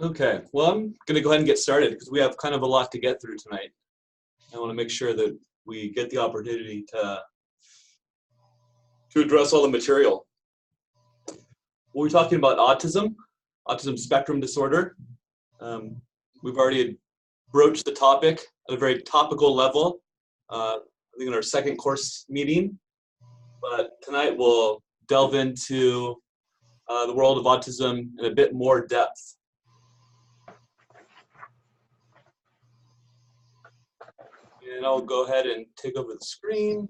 Okay, well, I'm going to go ahead and get started because we have kind of a lot to get through tonight. I want to make sure that we get the opportunity to address all the material. We're talking about autism spectrum disorder. We've already broached the topic at a very topical level, I think in our second course meeting. But tonight we'll delve into the world of autism in a bit more depth. And I'll go ahead and take over the screen.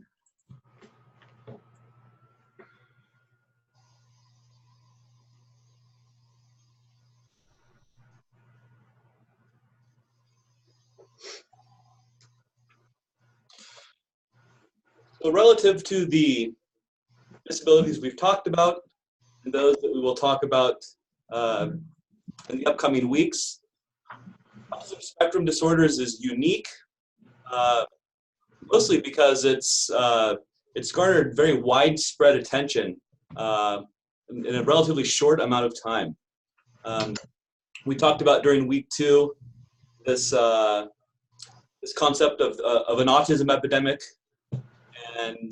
So relative to the disabilities we've talked about and those that we will talk about in the upcoming weeks, autism spectrum disorders is unique, mostly because it's garnered very widespread attention in a relatively short amount of time. We talked about during week 2 this concept of an autism epidemic and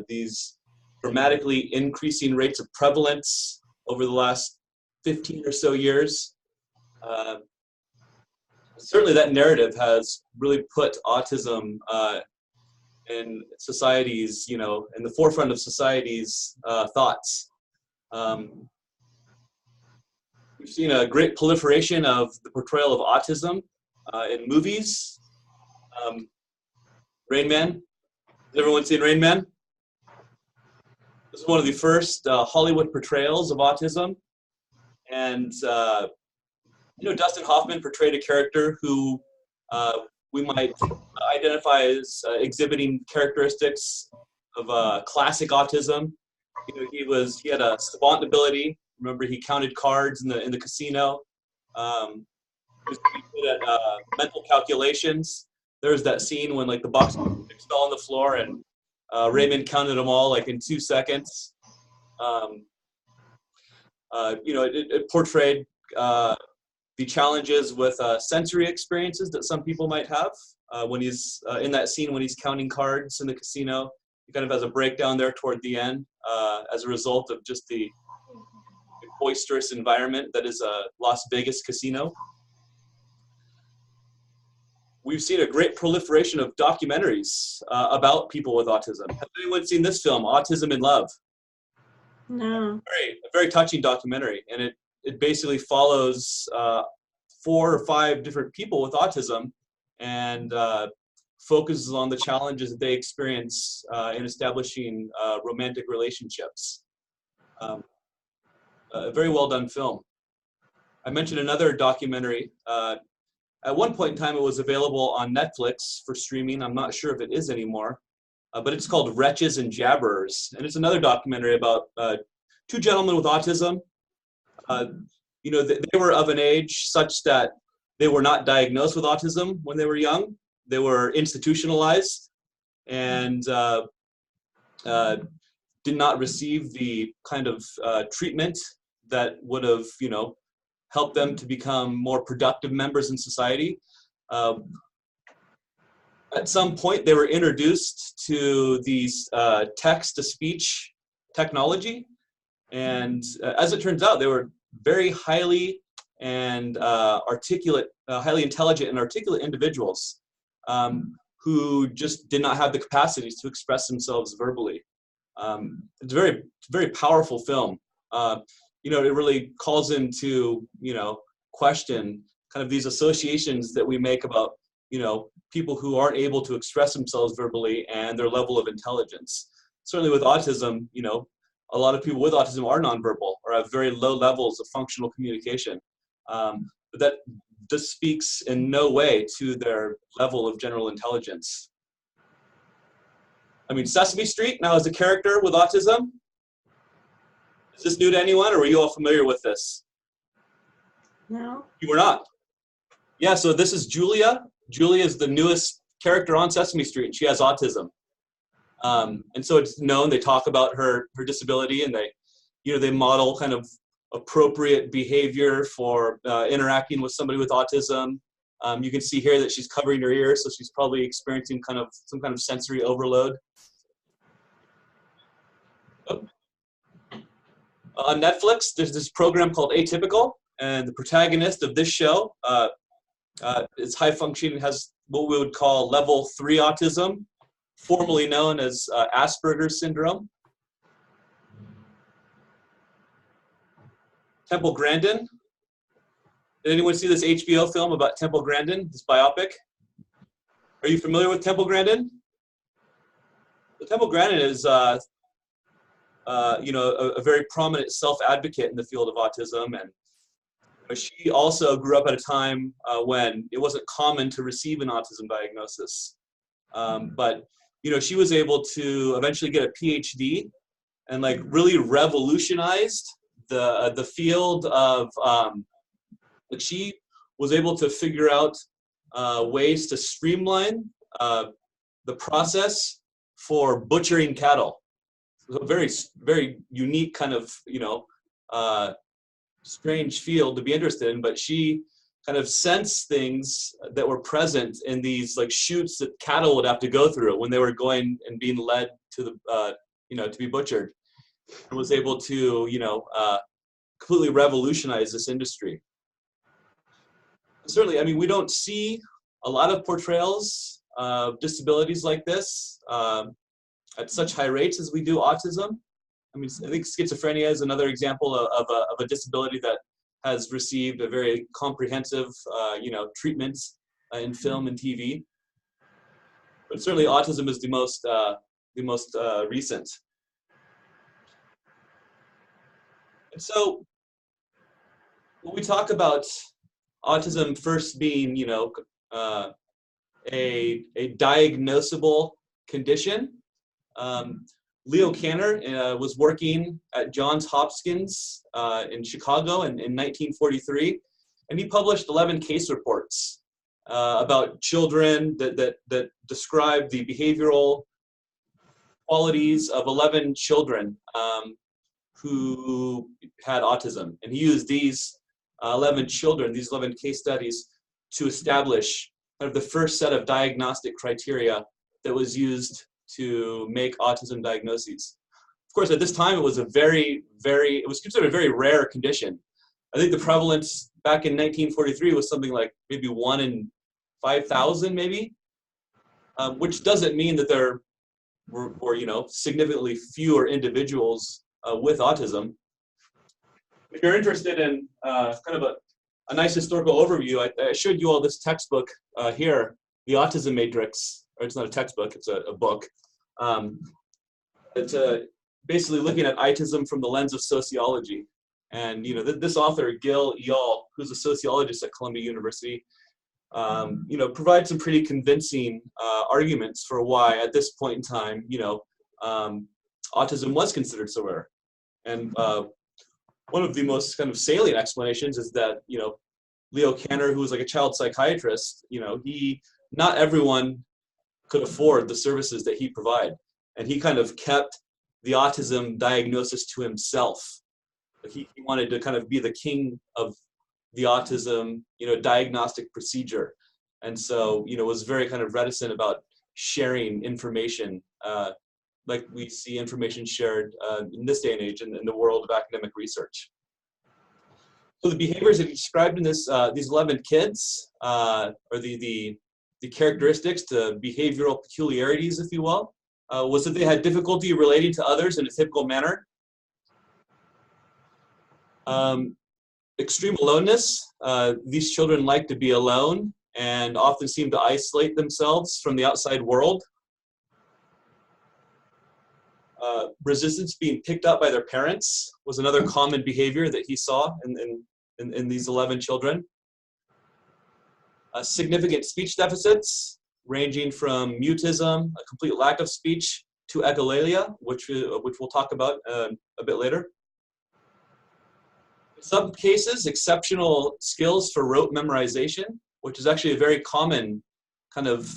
these dramatically increasing rates of prevalence over the last 15 or so years. Certainly that narrative has really put autism in society's, in the forefront of society's thoughts. We've seen a great proliferation of the portrayal of autism in movies. Rain Man. Has everyone seen Rain Man? This is one of the first Hollywood portrayals of autism. And, Dustin Hoffman portrayed a character who we might identify as exhibiting characteristics of classic autism. He had a savant ability. Remember, he counted cards in the casino. He was pretty good at mental calculations. There was that scene when the box fell on the floor and Raymond counted them all in 2 seconds. It portrayed the challenges with sensory experiences that some people might have when he's in that scene when he's counting cards in the casino. He kind of has a breakdown there toward the end as a result of just the boisterous environment that is a Las Vegas casino. We've seen a great proliferation of documentaries about people with autism. Has anyone seen this film, Autism in Love? No. A very touching documentary, and it basically follows 4 or 5 different people with autism and focuses on the challenges that they experience in establishing romantic relationships. A very well done film. I mentioned another documentary. At one point in time, it was available on Netflix for streaming. I'm not sure if it is anymore, but it's called Wretches and Jabberers. And it's another documentary about 2 gentlemen with autism. They were of an age such that they were not diagnosed with autism when they were young. They were institutionalized and did not receive the kind of treatment that would have, help them to become more productive members in society. At some point, they were introduced to these text-to-speech technology, and as it turns out, they were very highly and highly intelligent and articulate individuals who just did not have the capacities to express themselves verbally. It's a very, very powerful film. It really calls into, question kind of these associations that we make about, people who aren't able to express themselves verbally and their level of intelligence. Certainly with autism, a lot of people with autism are nonverbal or have very low levels of functional communication. But that just speaks in no way to their level of general intelligence. Sesame Street now has a character with autism. Is this new to anyone, or were you all familiar with this? No. You were not? Yeah, so this is Julia. Julia is the newest character on Sesame Street, and she has autism. And so it's known, they talk about her disability, and they model kind of appropriate behavior for interacting with somebody with autism. You can see here that she's covering her ears, so she's probably experiencing some kind of sensory overload. Oh. On Netflix, there's this program called Atypical, and the protagonist of this show is high functioning, has what we would call level 3 autism, formerly known as Asperger's syndrome. Temple Grandin. Did anyone see this HBO film about Temple Grandin, this biopic? Are you familiar with Temple Grandin? So Temple Grandin is a very prominent self-advocate in the field of autism, and she also grew up at a time when it wasn't common to receive an autism diagnosis. But she was able to eventually get a PhD and like really revolutionized the field of she was able to figure out ways to streamline the process for butchering cattle. So a very, very unique kind of, strange field to be interested in, but she kind of sensed things that were present in these like chutes that cattle would have to go through when they were going and being led to the, to be butchered, and was able to, completely revolutionize this industry. Certainly, I mean, we don't see a lot of portrayals of disabilities like this at such high rates as we do autism. I mean, I think schizophrenia is another example of a disability that has received a very comprehensive, treatment in film and TV. But certainly, autism is the most recent. And so, when we talk about autism first being, a diagnosable condition, Leo Kanner was working at Johns Hopkins in Chicago in 1943, and he published 11 case reports about children that described the behavioral qualities of 11 children who had autism. And he used these 11 children, these 11 case studies, to establish kind of the first set of diagnostic criteria that was used to make autism diagnoses. Of course, at this time, it was it was considered a very rare condition. I think the prevalence back in 1943 was something like maybe 1 in 5,000, maybe, which doesn't mean that there were significantly fewer individuals with autism. If you're interested in kind of a nice historical overview, I showed you all this textbook here, The Autism Matrix. Or it's not a textbook, it's a book. It's basically looking at autism from the lens of sociology. And this author, Gil Eyal, who's a sociologist at Columbia University, provides some pretty convincing arguments for why, at this point in time, autism was considered so rare. And one of the most kind of salient explanations is that, Leo Kanner, who was like a child psychiatrist, not everyone could afford the services that he provided. And he kind of kept the autism diagnosis to himself. He wanted to kind of be the king of the autism, diagnostic procedure. And so, was very kind of reticent about sharing information like we see information shared in this day and age in the world of academic research. So the behaviors that he described in this, these 11 kids, or the characteristics, the behavioral peculiarities, if you will, was that they had difficulty relating to others in a typical manner. Extreme aloneness. These children like to be alone and often seem to isolate themselves from the outside world. Resistance being picked up by their parents was another common behavior that he saw in these 11 children. Significant speech deficits, ranging from mutism, a complete lack of speech, to echolalia, which we'll talk about a bit later. In some cases, exceptional skills for rote memorization, which is actually a very common kind of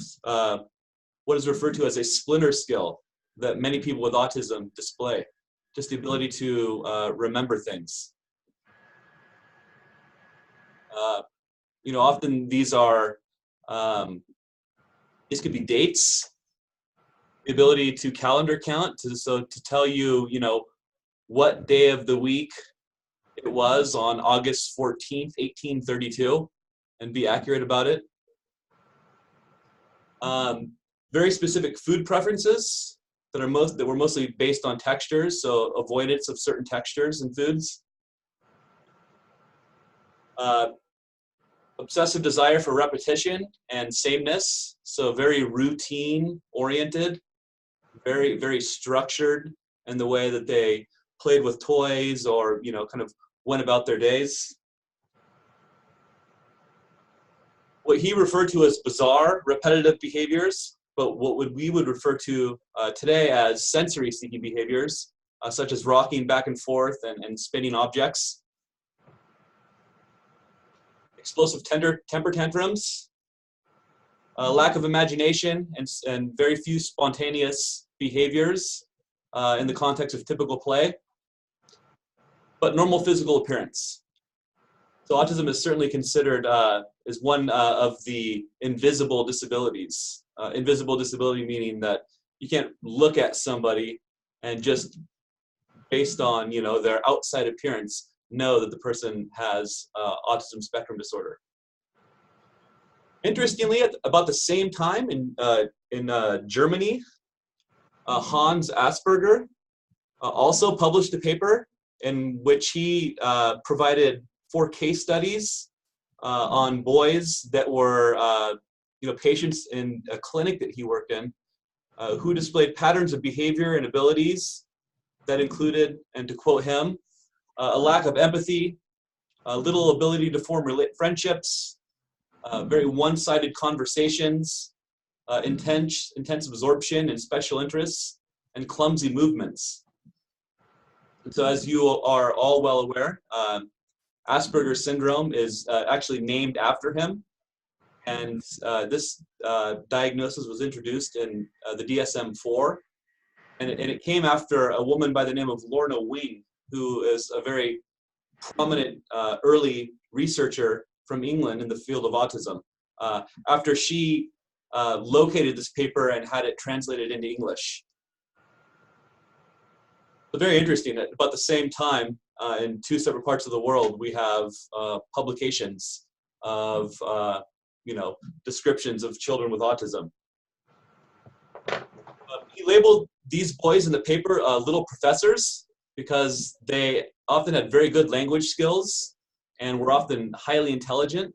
what is referred to as a splinter skill that many people with autism display, just the ability to remember things. Often these are, these could be dates, the ability to calendar count, to tell you, what day of the week it was on August 14th, 1832, and be accurate about it. Very specific food preferences that were mostly based on textures, so avoidance of certain textures in foods. Obsessive desire for repetition and sameness, so very routine oriented, very, very structured in the way that they played with toys or, kind of went about their days. What he referred to as bizarre, repetitive behaviors, but what we would refer to today as sensory-seeking behaviors, such as rocking back and forth and spinning objects. Explosive temper tantrums, lack of imagination, and very few spontaneous behaviors in the context of typical play, but normal physical appearance. So autism is certainly considered as one of the invisible disabilities. Invisible disability meaning that you can't look at somebody and just based on their outside appearance know that the person has autism spectrum disorder. Interestingly, at about the same time in Germany, Hans Asperger also published a paper in which he provided 4 case studies on boys that were patients in a clinic that he worked in who displayed patterns of behavior and abilities that included, and to quote him, a lack of empathy, little ability to form friendships, very one-sided conversations, intense absorption and special interests, and clumsy movements. And so as you are all well aware, Asperger's syndrome is actually named after him. And this diagnosis was introduced in the DSM-4. And it came after a woman by the name of Lorna Wing, who is a very prominent early researcher from England in the field of autism. After she located this paper and had it translated into English. So very interesting. At about the same time, in 2 separate parts of the world, we have publications of descriptions of children with autism. He labeled these boys in the paper little professors because they often had very good language skills and were often highly intelligent,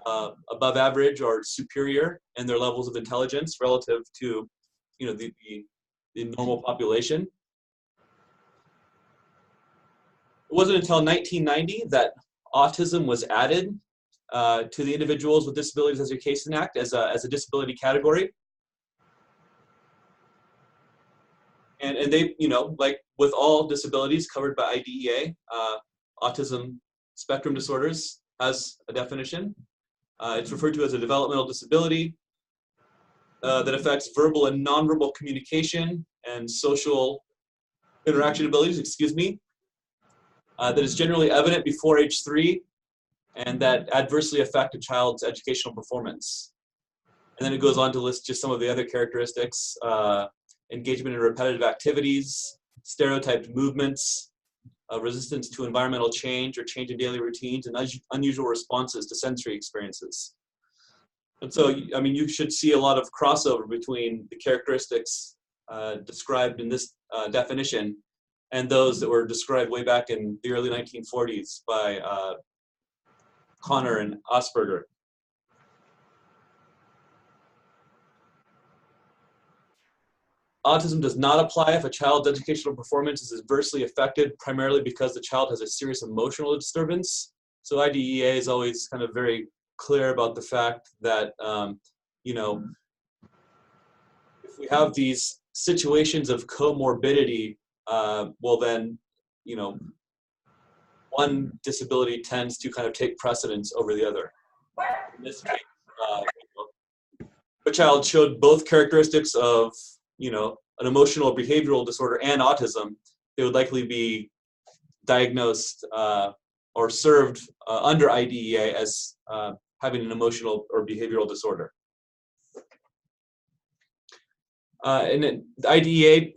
above average or superior in their levels of intelligence relative to the normal population. It wasn't until 1990 that autism was added to the Individuals with Disabilities Education Act as a disability category. And they, like with all disabilities covered by IDEA, autism spectrum disorders has a definition. It's referred to as a developmental disability that affects verbal and nonverbal communication and social interaction abilities, that is generally evident before age 3 and that adversely affect a child's educational performance. And then it goes on to list just some of the other characteristics, engagement in repetitive activities, stereotyped movements, resistance to environmental change or change in daily routines, and unusual responses to sensory experiences. And so, you should see a lot of crossover between the characteristics described in this definition and those that were described way back in the early 1940s by Connor and Asperger. Autism does not apply if a child's educational performance is adversely affected primarily because the child has a serious emotional disturbance. So IDEA is always kind of very clear about the fact that, if we have these situations of comorbidity, well then, one disability tends to kind of take precedence over the other. In this case, a child showed both characteristics of an emotional or behavioral disorder and autism, they would likely be diagnosed or served under IDEA as having an emotional or behavioral disorder. And then the IDEA,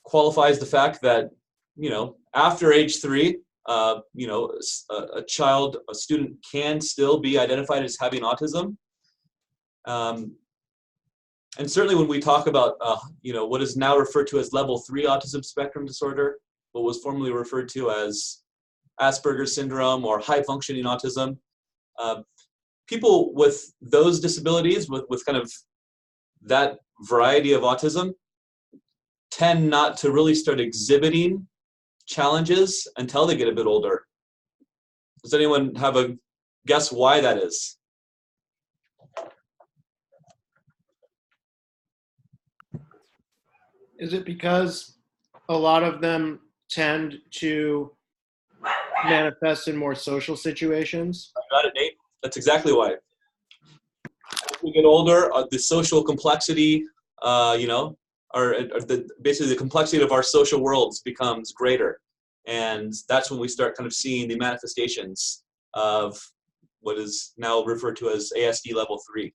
qualifies the fact that, after age 3, a student can still be identified as having autism. And certainly when we talk about, what is now referred to as level 3 autism spectrum disorder, what was formerly referred to as Asperger's syndrome or high functioning autism, people with those disabilities, with kind of that variety of autism, tend not to really start exhibiting challenges until they get a bit older. Does anyone have a guess why that is? Is it because a lot of them tend to manifest in more social situations? Got it, Nate. That's exactly why. As we get older, the social complexity, basically the complexity of our social worlds becomes greater. And that's when we start kind of seeing the manifestations of what is now referred to as ASD level 3.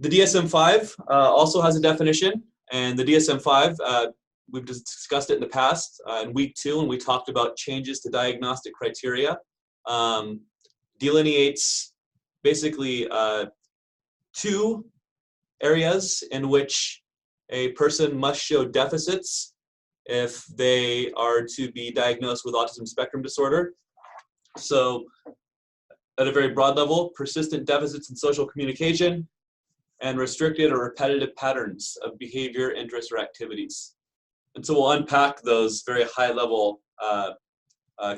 The DSM-5 also has a definition, and the DSM-5, we've discussed it in the past in week 2 when we talked about changes to diagnostic criteria, delineates basically 2 areas in which a person must show deficits if they are to be diagnosed with autism spectrum disorder. So at a very broad level, persistent deficits in social communication and restricted or repetitive patterns of behavior, interests, or activities. And so we'll unpack those very high level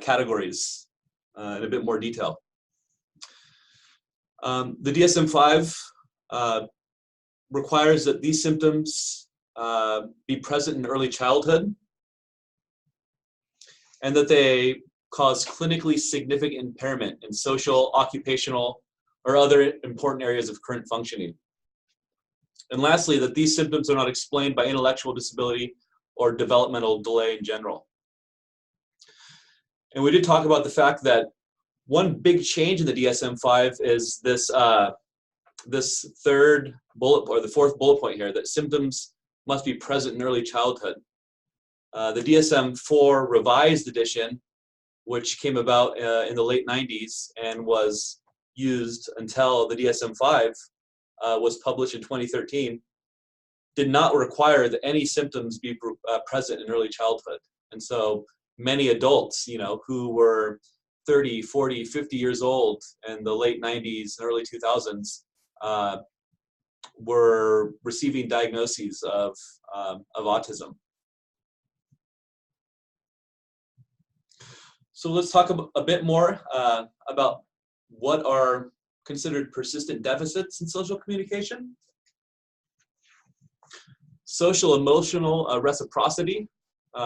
categories in a bit more detail. The DSM-5 requires that these symptoms be present in early childhood and that they cause clinically significant impairment in social, occupational, or other important areas of current functioning. And lastly, that these symptoms are not explained by intellectual disability or developmental delay in general. And we did talk about the fact that one big change in the DSM-5 is this, this third bullet, or the fourth bullet point here, that symptoms must be present in early childhood. The DSM-4 revised edition, which came about in the late 90s and was used until the DSM-5 was published in 2013, did not require that any symptoms be present in early childhood. And so many adults, who were 30, 40, 50 years old in the late 90s and early 2000s were receiving diagnoses of autism. So let's talk a bit more about what are considered persistent deficits in social communication. Social emotional reciprocity,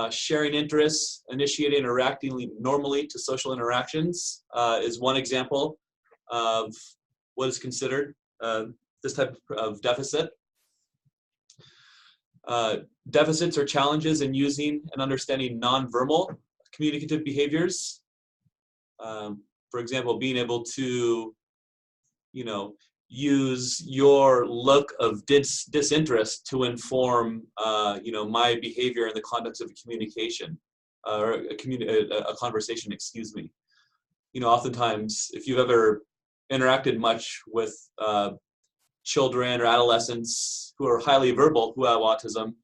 sharing interests, initiating or reacting normally to social interactions is one example of what is considered this type of deficit. Deficits or challenges in using and understanding nonverbal communicative behaviors. For example, being able to, use your look of disinterest to inform, my behavior in the context of a communication, or a conversation, excuse me. Oftentimes, if you've ever interacted much with children or adolescents who are highly verbal, who have autism,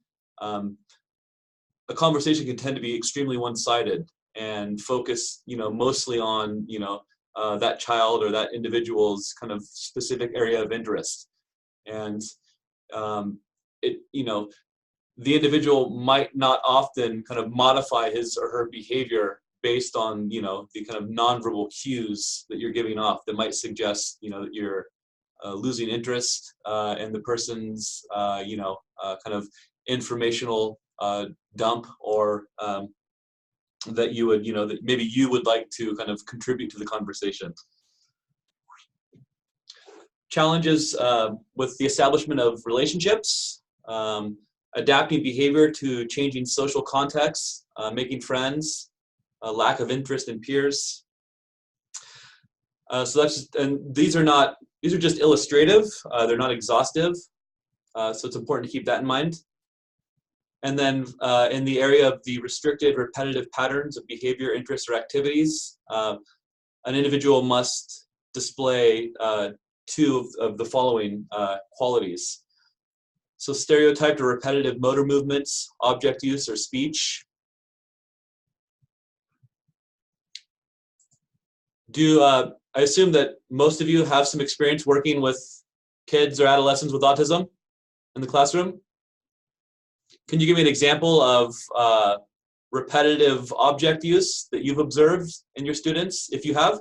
a conversation can tend to be extremely one-sided and focus, mostly on, that child or that individual's kind of specific area of interest. And the individual might not often kind of modify his or her behavior based on, the kind of nonverbal cues that you're giving off that might suggest, that you're losing interest in the person's, kind of informational dump, or that you would, that maybe you would like to kind of contribute to the conversation. Challenges with the establishment of relationships. adapting behavior to changing social contexts, making friends, a lack of interest in peers. So that's just, and these are just illustrative. They're not exhaustive. So it's important to keep that in mind. And then in the area of the restricted repetitive patterns of behavior, interests, or activities, an individual must display two of the following qualities. So stereotyped or repetitive motor movements, object use, or speech. I assume that most of you have some experience working with kids or adolescents with autism in the classroom? Can you give me an example of repetitive object use that you've observed in your students, if you have?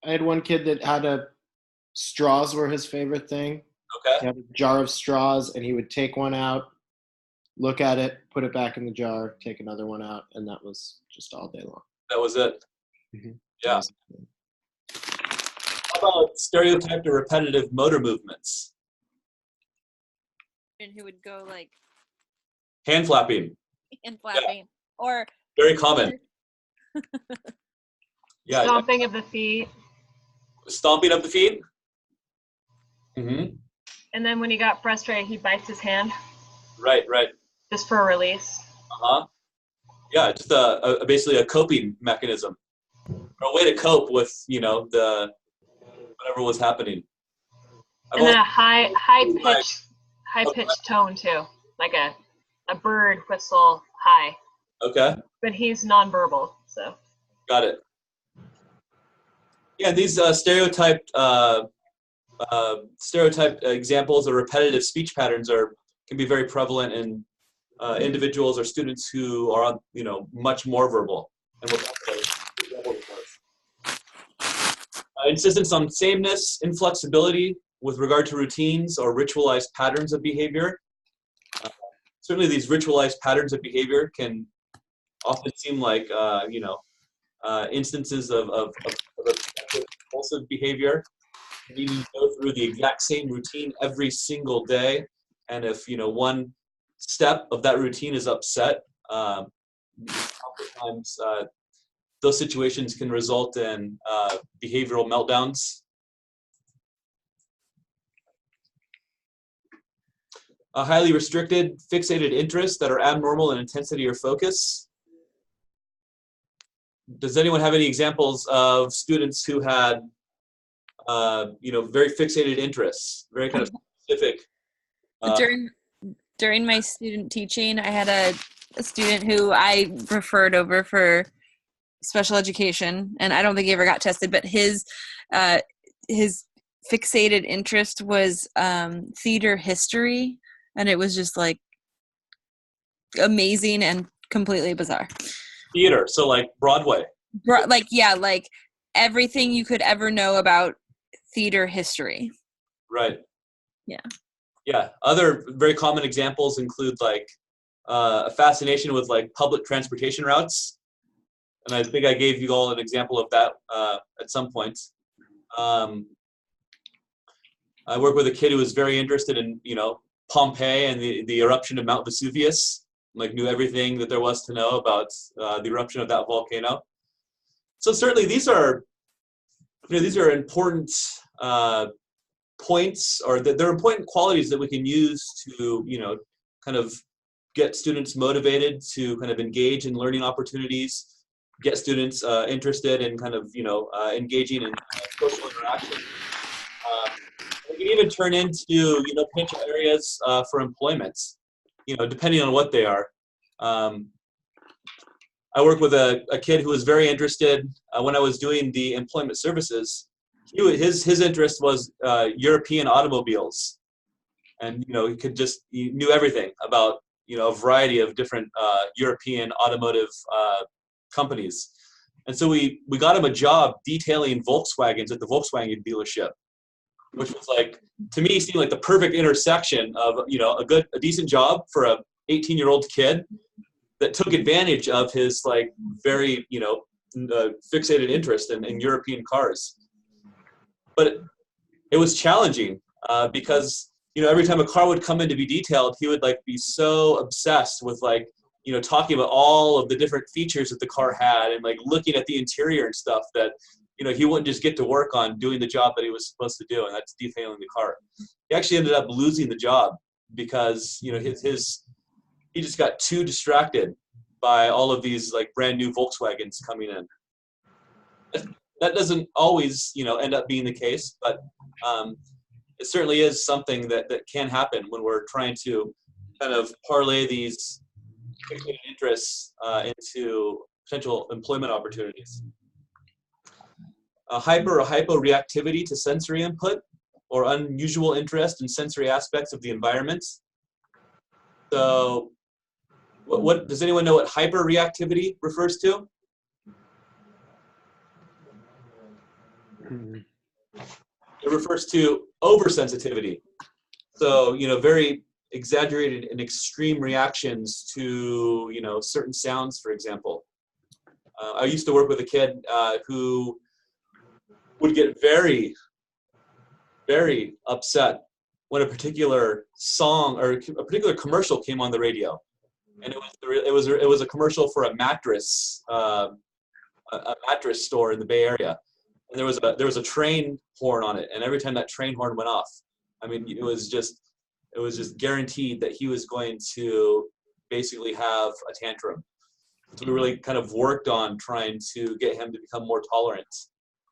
I had one kid that had straws were his favorite thing. Okay. He had a jar of straws, and he would take one out, look at it, put it back in the jar, take another one out, and that was just all day long. That was it. Mm-hmm. Yeah. How about stereotyped or repetitive motor movements? And who would go like Hand flapping. and flapping, or Very common. Yeah. Stomping of the feet. Stomping of the feet. Mm-hmm. And then when he got frustrated, he bites his hand Right. just for a release. Uh-huh. Yeah, just basically a coping mechanism, or a way to cope with, the whatever was happening. And then a high pitched tone too, like a bird whistle high. Okay, But he's nonverbal, so. got it. Yeah, these stereotyped examples of repetitive speech patterns can be very prevalent in individuals or students who are much more verbal. And we'll talk about insistence on sameness, inflexibility with regard to routines or ritualized patterns of behavior. Certainly these ritualized patterns of behavior can often seem like instances of compulsive behavior, meaning you go through the exact same routine every single day, and if one step of that routine is upset, oftentimes those situations can result in behavioral meltdowns. Highly restricted, fixated interests that are abnormal in intensity or focus. Does anyone have any examples of students who had, very fixated interests, very kind of specific? During my student teaching, I had a student who I referred over for special education, and I don't think he ever got tested, but his fixated interest was theater history, and it was just like amazing and completely bizarre. Theater, so like Broadway. Like everything you could ever know about theater history. Right. Yeah. Yeah. Other very common examples include like a fascination with like public transportation routes. And I think I gave you all an example of that at some point. I work with a kid who was very interested in, Pompeii and the eruption of Mount Vesuvius, like knew everything that there was to know about the eruption of that volcano. So certainly these are important points, or they're important qualities that we can use to, kind of get students motivated to kind of engage in learning opportunities, get students interested in kind of, engaging in social interaction. It can even turn into, potential areas for employment, depending on what they are. I worked with a kid who was very interested when I was doing the employment services. His interest was European automobiles, and he knew everything about a variety of different European automotive companies. And so we got him a job detailing Volkswagens at the Volkswagen dealership, which was like, to me, seemed like the perfect intersection of a decent job for a 18-year-old kid that took advantage of his like very fixated interest in European cars. But it was challenging because every time a car would come in to be detailed, he would like be so obsessed with like, talking about all of the different features that the car had and like looking at the interior and stuff that, he wouldn't just get to work on doing the job that he was supposed to do, and that's detailing the car. He actually ended up losing the job because, he just got too distracted by all of these like brand new Volkswagens coming in. That doesn't always, end up being the case, but it certainly is something that can happen when we're trying to kind of parlay these interests into potential employment opportunities. Hyper or hyporeactivity to sensory input, or unusual interest in sensory aspects of the environment. So, what does anyone know what hyperreactivity refers to? It refers to oversensitivity. So, very exaggerated and extreme reactions to, certain sounds, for example. I used to work with a kid who would get very, very upset when a particular song or a particular commercial came on the radio, and it was a commercial for a mattress store in the Bay Area, and there was a train horn on it, and every time that train horn went off, I mean, it was just guaranteed that he was going to basically have a tantrum. So we really kind of worked on trying to get him to become more tolerant.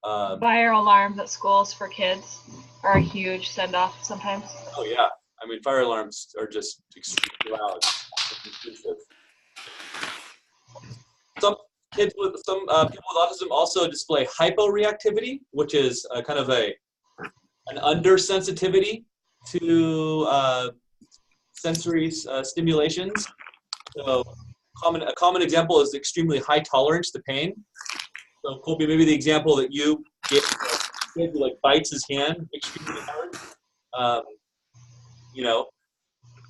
Fire alarms at schools for kids are a huge send-off sometimes. Oh yeah, I mean, fire alarms are just extremely loud. Some people with autism also display hyporeactivity, which is kind of an undersensitivity to sensory stimulations. So a common example is extremely high tolerance to pain. So Colby, maybe the example that you gave, who like bites his hand extremely hard.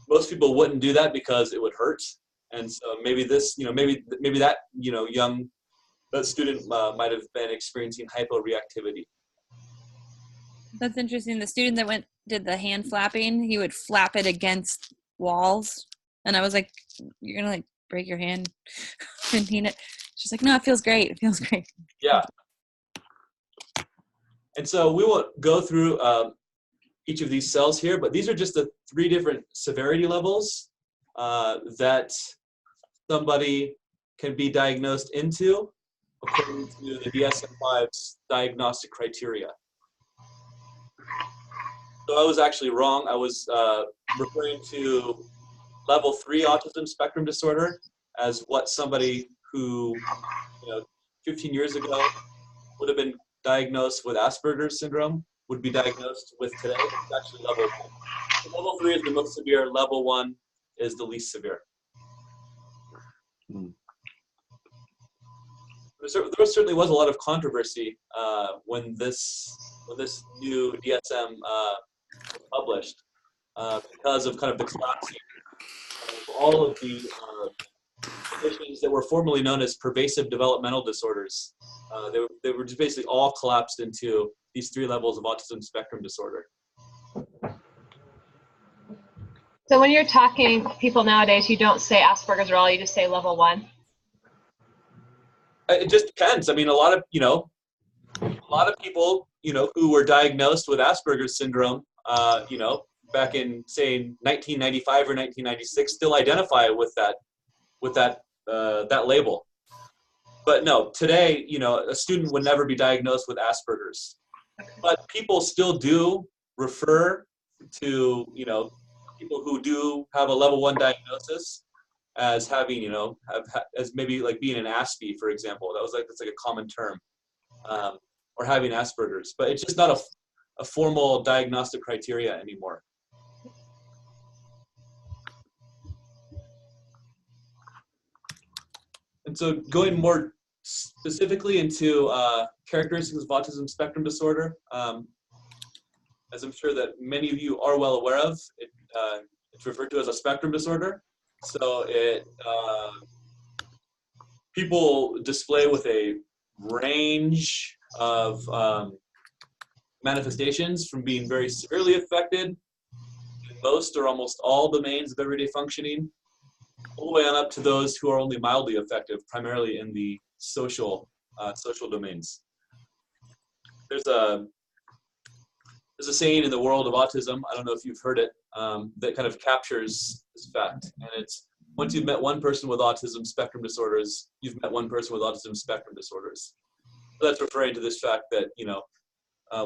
Most people wouldn't do that because it would hurt, and so maybe this, maybe that, that student might have been experiencing hyporeactivity. That's interesting. The student that did the hand flapping, he would flap it against walls, and I was like, "You're gonna like break your hand." And she's like, "No, it feels great. It feels great." Yeah. And so we won't go through each of these cells here, but these are just the 3 different severity levels that somebody can be diagnosed into according to the DSM-5's diagnostic criteria. So I was actually wrong. I was referring to level 3 autism spectrum disorder as what somebody who, 15 years ago would have been diagnosed with Asperger's syndrome would be diagnosed with today. It's actually level 1. So level 3 is the most severe. Level 1 is the least severe. There certainly was a lot of controversy when this new DSM was published because of kind of the collapsing of all of the conditions that were formerly known as pervasive developmental disorders. They were just basically all collapsed into these 3 levels of autism spectrum disorder. So when you're talking to people nowadays, you don't say Asperger's at all, you just say level 1? It just depends. I mean, a lot of people, who were diagnosed with Asperger's syndrome, back in, say, 1995 or 1996, still identify with that label. But no, today, a student would never be diagnosed with Asperger's. But people still do refer to, people who do have a level 1 diagnosis as having, as maybe like being an Aspie, for example. That's like a common term, or having Asperger's. But it's just not a formal diagnostic criteria anymore. And so going more specifically into characteristics of autism spectrum disorder, as I'm sure that many of you are well aware of, it's referred to as a spectrum disorder. So people display with a range of manifestations from being very severely affected most or almost all domains of everyday functioning, all the way on up to those who are only mildly effective, primarily in the social domains. There's a saying in the world of autism, I don't know if you've heard it, that kind of captures this fact. And it's, once you've met one person with autism spectrum disorders, you've met one person with autism spectrum disorders. So that's referring to this fact that,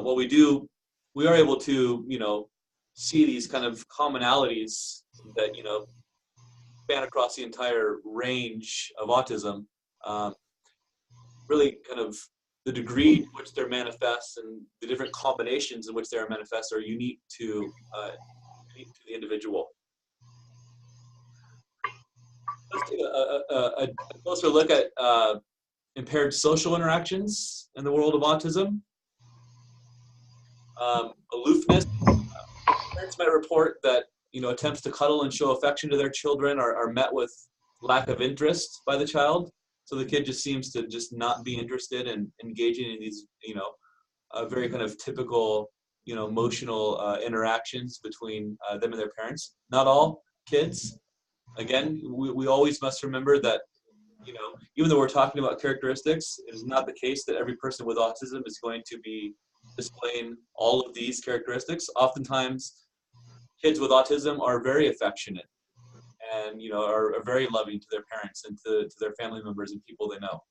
what we do, we are able to, see these kind of commonalities that, span across the entire range of autism. Really kind of the degree to which they're manifest and the different combinations in which they are manifest are unique to the individual. Let's take a closer look at impaired social interactions in the world of autism. Aloofness. Parents might report that attempts to cuddle and show affection to their children are met with lack of interest by the child. So the kid just seems to just not be interested in engaging in these, very kind of typical, emotional interactions between them and their parents. Not all kids. Again, we always must remember that, even though we're talking about characteristics, it is not the case that every person with autism is going to be displaying all of these characteristics. Oftentimes, kids with autism are very affectionate and are very loving to their parents and to their family members and people they know.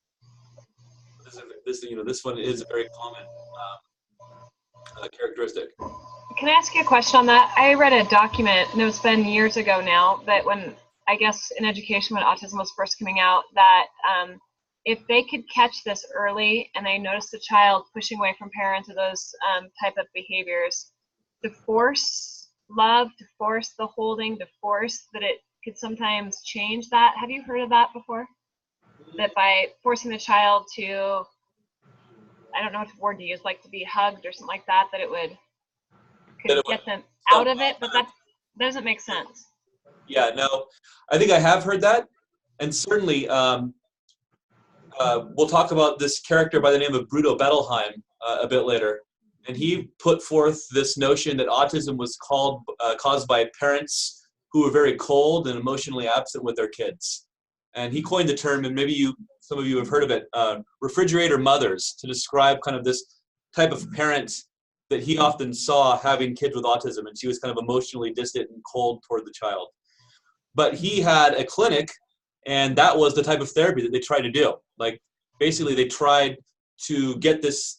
This one is a very common characteristic. Can I ask you a question on that? I read a document, and it's been years ago now, that when, I guess in education when autism was first coming out, that if they could catch this early and they noticed the child pushing away from parents or those type of behaviors, to force love, to force the holding, to force that it could sometimes change that. Have you heard of that before? That by forcing the child to, I don't know what word to use, like to be hugged or something like that, that it would get them out of it, but that doesn't make sense. Yeah, no, I think I have heard that, and certainly we'll talk about this character by the name of Bruno Bettelheim a bit later, and he put forth this notion that autism was caused by parents who were very cold and emotionally absent with their kids. And he coined the term, and maybe some of you have heard of it, refrigerator mothers, to describe kind of this type of parent that he often saw having kids with autism, and she was kind of emotionally distant and cold toward the child. But he had a clinic, and that was the type of therapy that they tried to do. Like, basically they tried to get these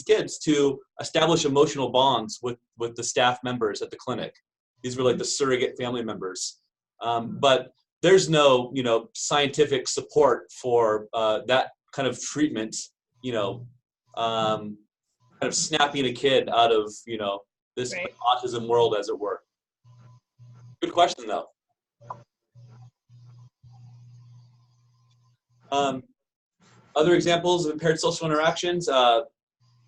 kids to establish emotional bonds with the staff members at the clinic. These were like the surrogate family members. But there's no, scientific support for that kind of treatment, kind of snapping a kid out of, this Right. autism world, as it were. Good question, though. Other examples of impaired social interactions,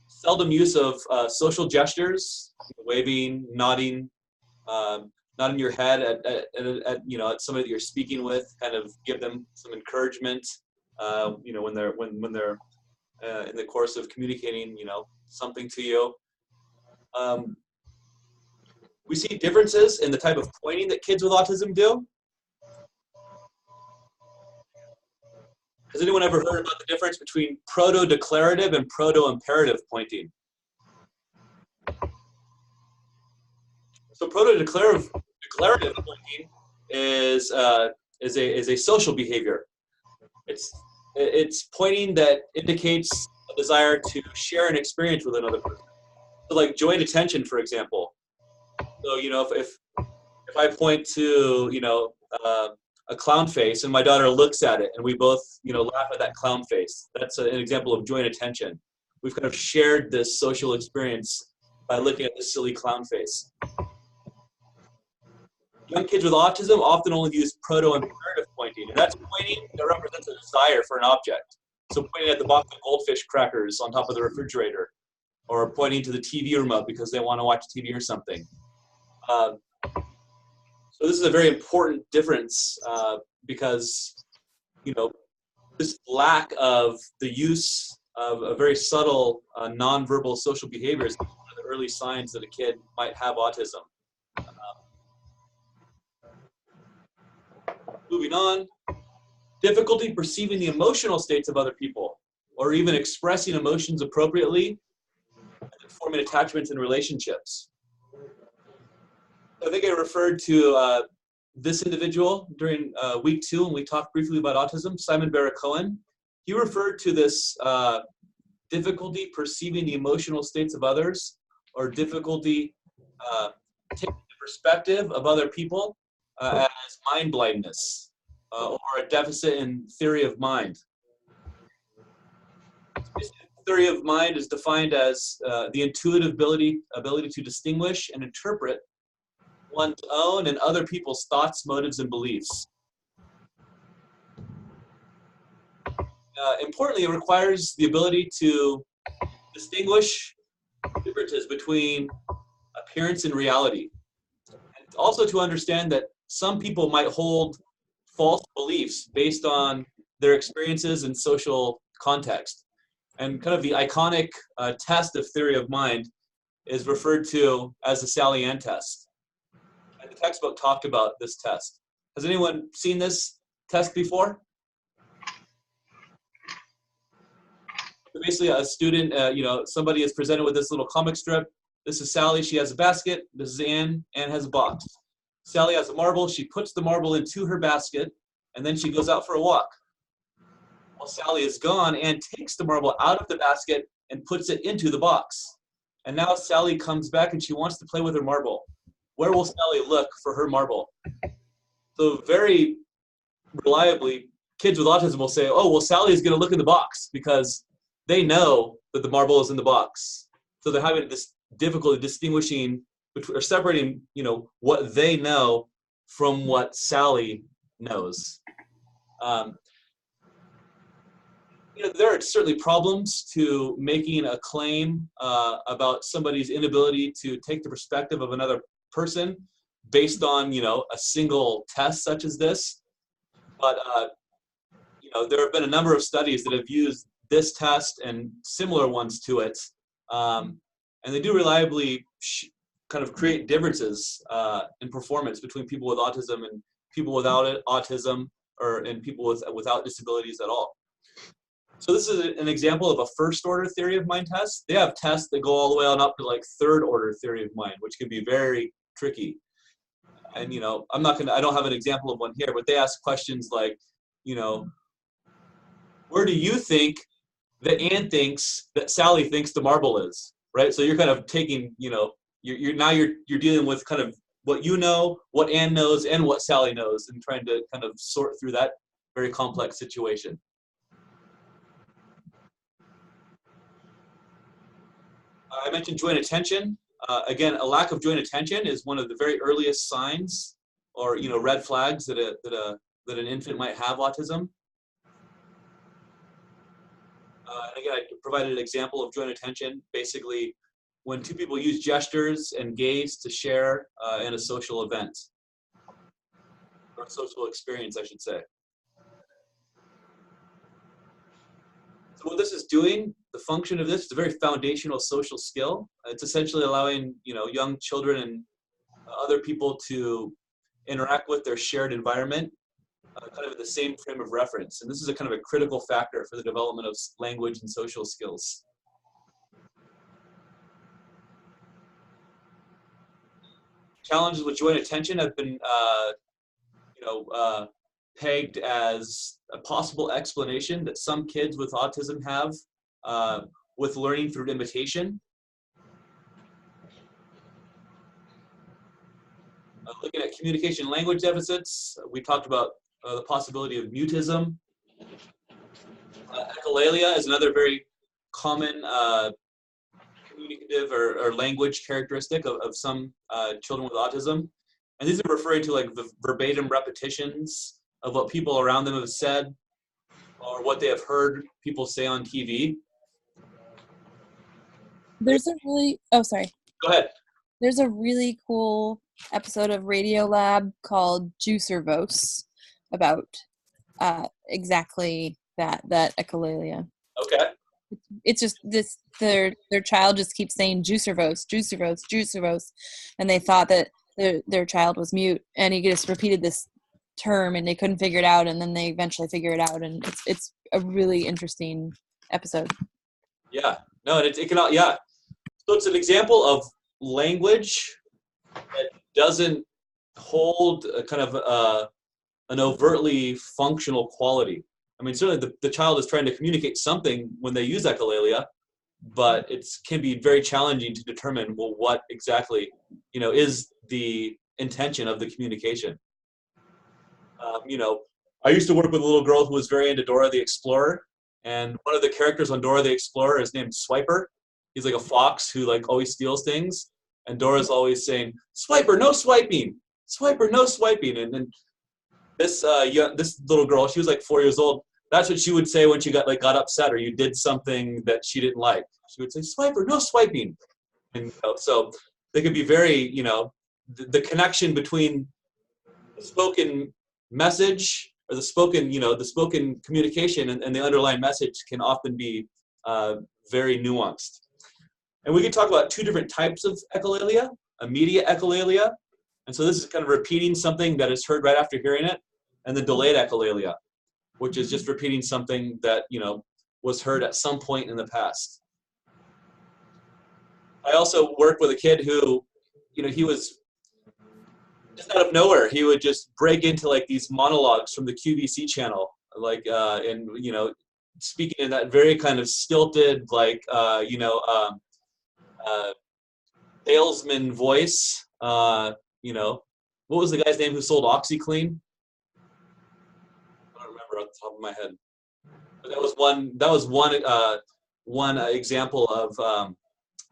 seldom use of social gestures, waving, nodding, nodding your head at somebody that you're speaking with, kind of give them some encouragement, when they're in the course of communicating, something to you. We see differences in the type of pointing that kids with autism do. Has anyone ever heard about the difference between proto-declarative and proto-imperative pointing? So proto-declarative pointing is a social behavior. It's pointing that indicates a desire to share an experience with another person. So like joint attention, for example. So if I point to a clown face and my daughter looks at it and we both laugh at that clown face, that's an example of joint attention. We've kind of shared this social experience by looking at this silly clown face. Young kids with autism often only use proto-imperative pointing, and that's pointing that represents a desire for an object. So pointing at the box of goldfish crackers on top of the refrigerator, or pointing to the TV remote because they want to watch TV or something. So this is a very important difference because, this lack of the use of a very subtle nonverbal social behaviors is one of the early signs that a kid might have autism. Moving on, difficulty perceiving the emotional states of other people, or even expressing emotions appropriately, and forming attachments in relationships. I think I referred to this individual during week 2 when we talked briefly about autism, Simon Barrett-Cohen. He referred to this difficulty perceiving the emotional states of others, or difficulty taking the perspective of other people as mind blindness, or a deficit in theory of mind. Theory of mind is defined as the intuitive ability to distinguish and interpret one's own and other people's thoughts, motives, and beliefs. Importantly, it requires the ability to distinguish differences between appearance and reality. And also to understand that some people might hold false beliefs based on their experiences and social context. And kind of the iconic test of theory of mind is referred to as the Sally Ann test. And the textbook talked about this test. Has anyone seen this test before? Basically, a student, somebody is presented with this little comic strip. This is Sally, she has a basket. This is Ann, Ann has a box. Sally has a marble, she puts the marble into her basket, and then she goes out for a walk. While Sally is gone, Ann takes the marble out of the basket and puts it into the box. And now Sally comes back and she wants to play with her marble. Where will Sally look for her marble? So very reliably, kids with autism will say, oh, well, Sally is going to look in the box because they know that the marble is in the box. So they're having this difficulty distinguishing between, or separating, what they know from what Sally knows. There are certainly problems to making a claim about somebody's inability to take the perspective of another person based on, a single test such as this. But, there have been a number of studies that have used this test and similar ones to it. And they do reliably kind of create differences in performance between people with autism and people without autism, and people without disabilities at all. So this is an example of a first order theory of mind test. They have tests that go all the way on up to like third order theory of mind, which can be very tricky. And, I don't have an example of one here, but they ask questions like, where do you think that Ann thinks that Sally thinks the marble is, right? So you're kind of taking, you're dealing with kind of what you know, what Ann knows, and what Sally knows, and trying to kind of sort through that very complex situation. I mentioned joint attention. Again, a lack of joint attention is one of the very earliest signs, or red flags that an infant might have autism. And again, I provided an example of joint attention. Basically, when two people use gestures and gaze to share in a social event, or a social experience, I should say. So what this is doing, the function of this, is a very foundational social skill. It's essentially allowing young children and other people to interact with their shared environment kind of at the same frame of reference. And this is a kind of a critical factor for the development of language and social skills. Challenges with joint attention have been pegged as a possible explanation that some kids with autism have with learning through imitation. Looking at communication and language deficits, we talked about the possibility of mutism. Echolalia is another very common communicative or language characteristic of some children with autism. And these are referring to like the verbatim repetitions of what people around them have said or what they have heard people say on TV. There's a really, sorry. Go ahead. There's a really cool episode of Radiolab called Juicervose about exactly that echolalia. Okay. It's just their child just keeps saying juicervose, juicervose, juicervose, and they thought that their child was mute, and he just repeated this term and they couldn't figure it out, and then they eventually figure it out, and it's a really interesting episode. Yeah, no, and it can, yeah. So it's an example of language that doesn't hold a kind of an overtly functional quality. I mean, certainly the child is trying to communicate something when they use echolalia, but it can be very challenging to determine, well, what exactly, is the intention of the communication. I used to work with a little girl who was very into Dora the Explorer, and one of the characters on Dora the Explorer is named Swiper. He's like a fox who like always steals things, and Dora's always saying, "Swiper, no swiping! Swiper, no swiping!" And then this little girl, she was like 4 years old. That's what she would say when she got upset or you did something that she didn't like. She would say, "Swiper, no swiping." And so they could be very, the connection between the spoken message or the spoken communication and the underlying message can often be very nuanced. And we could talk about two different types of echolalia: immediate echolalia, and so this is kind of repeating something that is heard right after hearing it, and the delayed echolalia, which is just repeating something that was heard at some point in the past. I also worked with a kid who, he was just out of nowhere. He would just break into like these monologues from the QVC channel, like and speaking in that very kind of stilted, like salesman voice. What was the guy's name who sold OxyClean? I don't remember off the top of my head. But that was one example of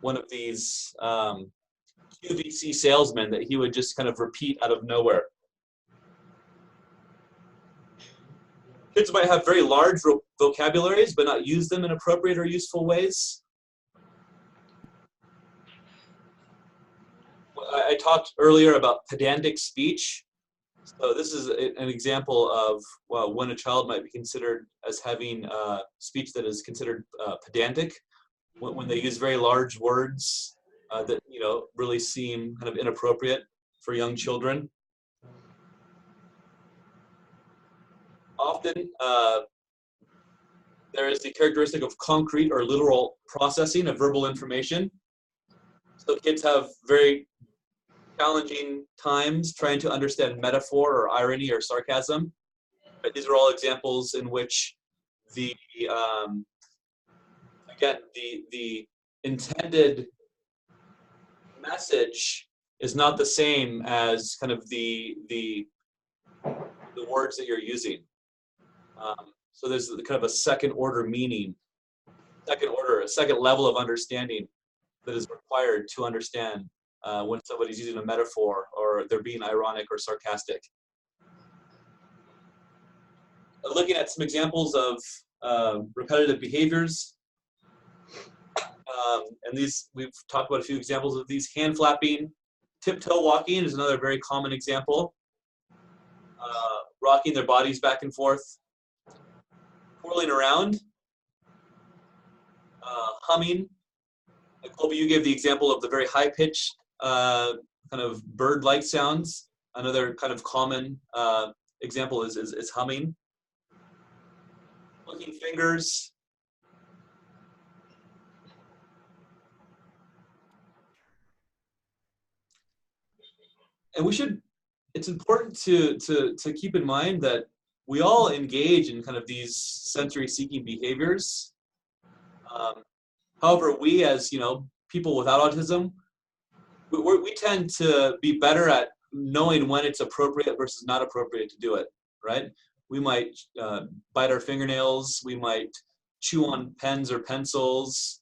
one of these QVC salesmen that he would just kind of repeat out of nowhere. Kids might have very large vocabularies, but not use them in appropriate or useful ways. I talked earlier about pedantic speech. So this is an example of when a child might be considered as having speech that is considered pedantic, when they use very large words that really seem kind of inappropriate for young children. Often there is the characteristic of concrete or literal processing of verbal information. So kids have very challenging times trying to understand metaphor or irony or sarcasm. But these are all examples in which the intended message is not the same as kind of the words that you're using. So there's kind of a second order meaning, a second level of understanding that is required to understand when somebody's using a metaphor or they're being ironic or sarcastic. Looking at some examples of repetitive behaviors, and these, we've talked about a few examples of these. Hand flapping, tiptoe walking is another very common example. Rocking their bodies back and forth, twirling around, humming. Like Colby, you gave the example of the very high-pitched kind of bird-like sounds. Another kind of common example is humming. Licking fingers. And it's important to keep in mind that we all engage in kind of these sensory-seeking behaviors. However, we as people without autism, we tend to be better at knowing when it's appropriate versus not appropriate to do it, right? We might bite our fingernails, we might chew on pens or pencils,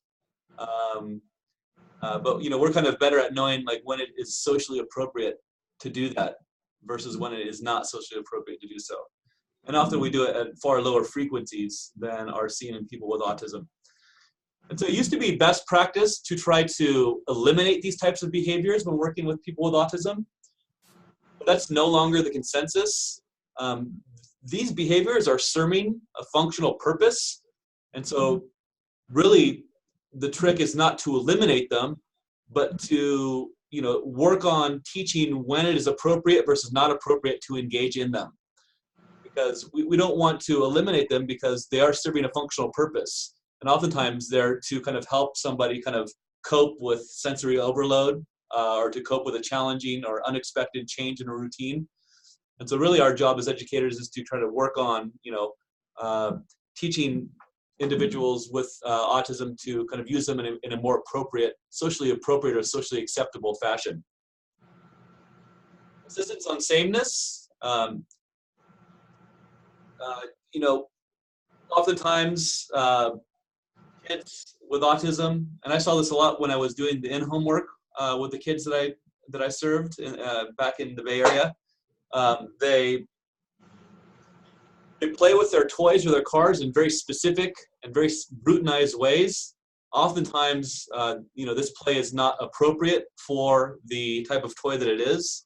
but we're kind of better at knowing like when it is socially appropriate to do that versus when it is not socially appropriate to do so. And often we do it at far lower frequencies than are seen in people with autism. And so it used to be best practice to try to eliminate these types of behaviors when working with people with autism. But that's no longer the consensus. These behaviors are serving a functional purpose. And so really the trick is not to eliminate them, but to work on teaching when it is appropriate versus not appropriate to engage in them. Because we don't want to eliminate them because they are serving a functional purpose. And oftentimes they're to kind of help somebody kind of cope with sensory overload or to cope with a challenging or unexpected change in a routine. And so really our job as educators is to try to work on, teaching individuals with autism to kind of use them in a more socially appropriate or socially acceptable fashion. Assistance on sameness. Oftentimes kids with autism, and I saw this a lot when I was doing the in-home work with the kids that I served back in the Bay Area. They play with their toys or their cars in very specific and very routinized ways. Oftentimes, this play is not appropriate for the type of toy that it is.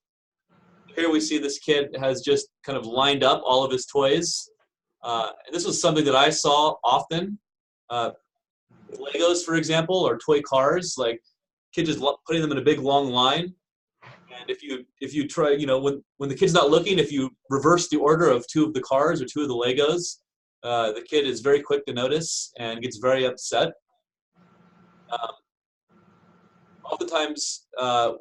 Here we see this kid has just kind of lined up all of his toys. And this was something that I saw often. Legos, for example, or toy cars, like kids just putting them in a big long line. And if you try, when the kid's not looking, if you reverse the order of two of the cars or two of the Legos, the kid is very quick to notice and gets very upset. Oftentimes,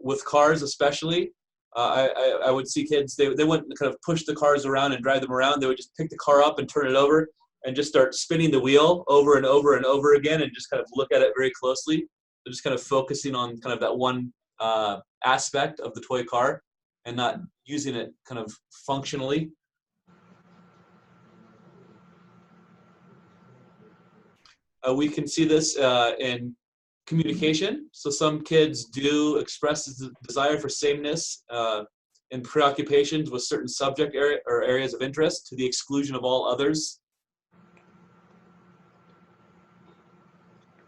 with cars especially, I would see kids, they wouldn't kind of push the cars around and drive them around. They would just pick the car up and turn it over and just start spinning the wheel over and over and over again and just kind of look at it very closely. They're just kind of focusing on kind of that one aspect of the toy car and not using it kind of functionally. We can see this in communication. So some kids do express the desire for sameness in preoccupations with certain subject area or areas of interest to the exclusion of all others.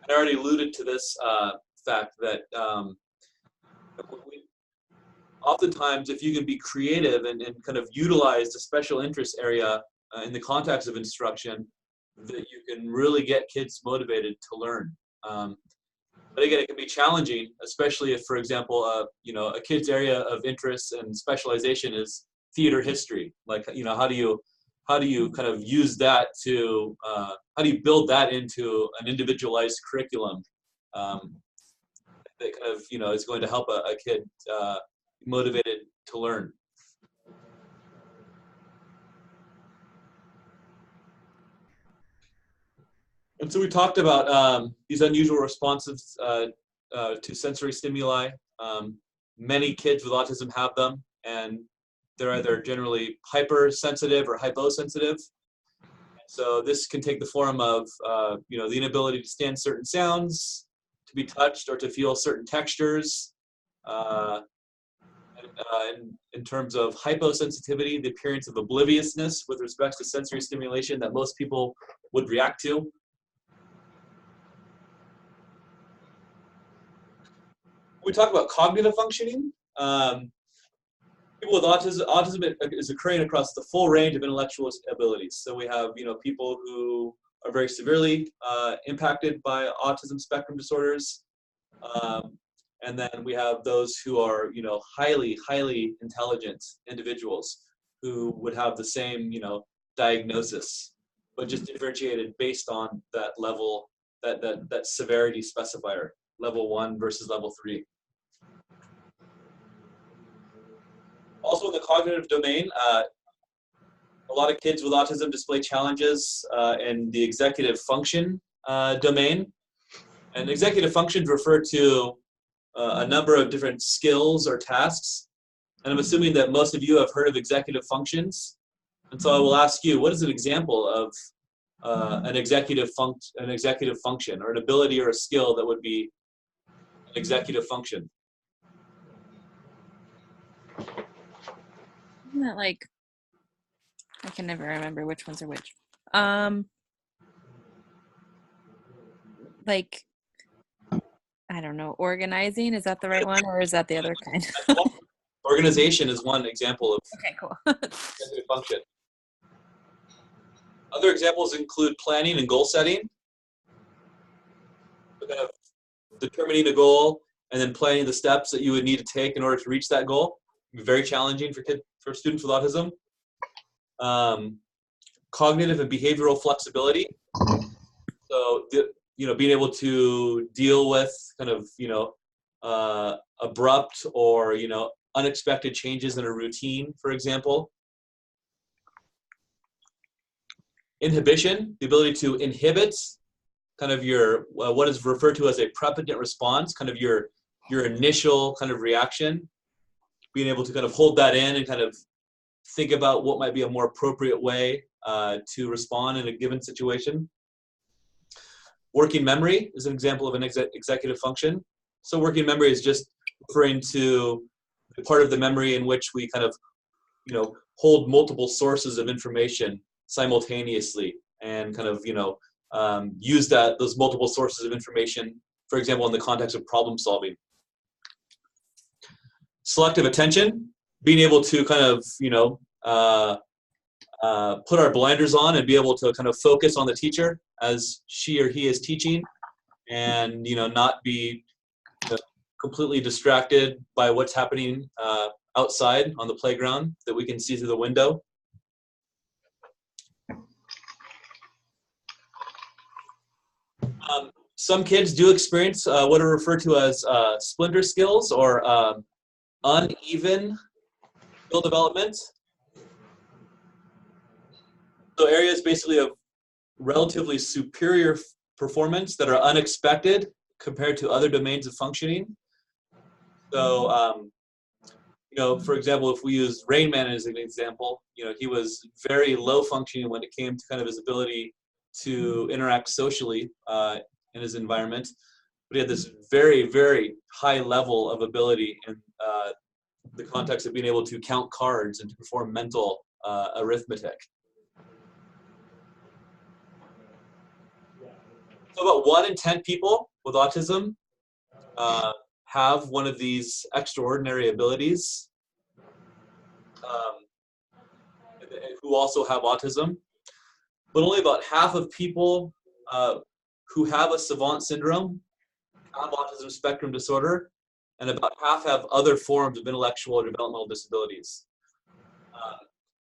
I already alluded to this fact that oftentimes if you can be creative and kind of utilize the special interest area in the context of instruction, that you can really get kids motivated to learn. But again, it can be challenging, especially if, for example, a kid's area of interest and specialization is theater history. Like, how do you kind of use that to, how do you build that into an individualized curriculum that kind of, is going to help a kid be motivated to learn. And so we talked about these unusual responses to sensory stimuli. Many kids with autism have them, and they're either generally hypersensitive or hyposensitive. So this can take the form of the inability to stand certain sounds, to be touched, or to feel certain textures. In terms of hyposensitivity, the appearance of obliviousness with respect to sensory stimulation that most people would react to. We talk about cognitive functioning. People with autism is occurring across the full range of intellectual abilities. So we have, people who are very severely impacted by autism spectrum disorders. And then we have those who are, highly, highly intelligent individuals who would have the same, diagnosis, but just differentiated based on that level, that severity specifier, level 1 versus level 3. Also in the cognitive domain, a lot of kids with autism display challenges in the executive function domain. And executive functions refer to a number of different skills or tasks. And I'm assuming that most of you have heard of executive functions. And so I will ask you, what is an example of an executive function or an ability or a skill that would be an executive function? Isn't that like, I can never remember which ones are which. Like, I don't know, organizing, is that the right one, or is that the other kind? Organization is one example of Okay, cool. executive function. Other examples include planning and goal setting. So kind of determining a goal and then planning the steps that you would need to take in order to reach that goal. It'd be very challenging for students with autism. Cognitive and behavioral flexibility. So, being able to deal with kind of, abrupt or, unexpected changes in a routine, for example. Inhibition, the ability to inhibit kind of your, what is referred to as a prependent response, kind of your initial kind of reaction, being able to kind of hold that in and kind of think about what might be a more appropriate way to respond in a given situation. Working memory is an example of an executive function. So working memory is just referring to the part of the memory in which we kind of, hold multiple sources of information simultaneously and kind of, use those multiple sources of information, for example, in the context of problem solving. Selective attention, being able to kind of, put our blinders on and be able to kind of focus on the teacher as she or he is teaching, and not be completely distracted by what's happening outside on the playground that we can see through the window. Some kids do experience what are referred to as splinter skills or uneven skill development. So areas basically of relatively superior performance that are unexpected compared to other domains of functioning. So, for example, if we use Rain Man as an example, he was very low functioning when it came to kind of his ability to interact socially in his environment, but he had this very, very high level of ability in the context of being able to count cards and to perform mental arithmetic. So about 1 in 10 people with autism have one of these extraordinary abilities, who also have autism, but only about half of people who have a savant syndrome have autism spectrum disorder, and about half have other forms of intellectual or developmental disabilities.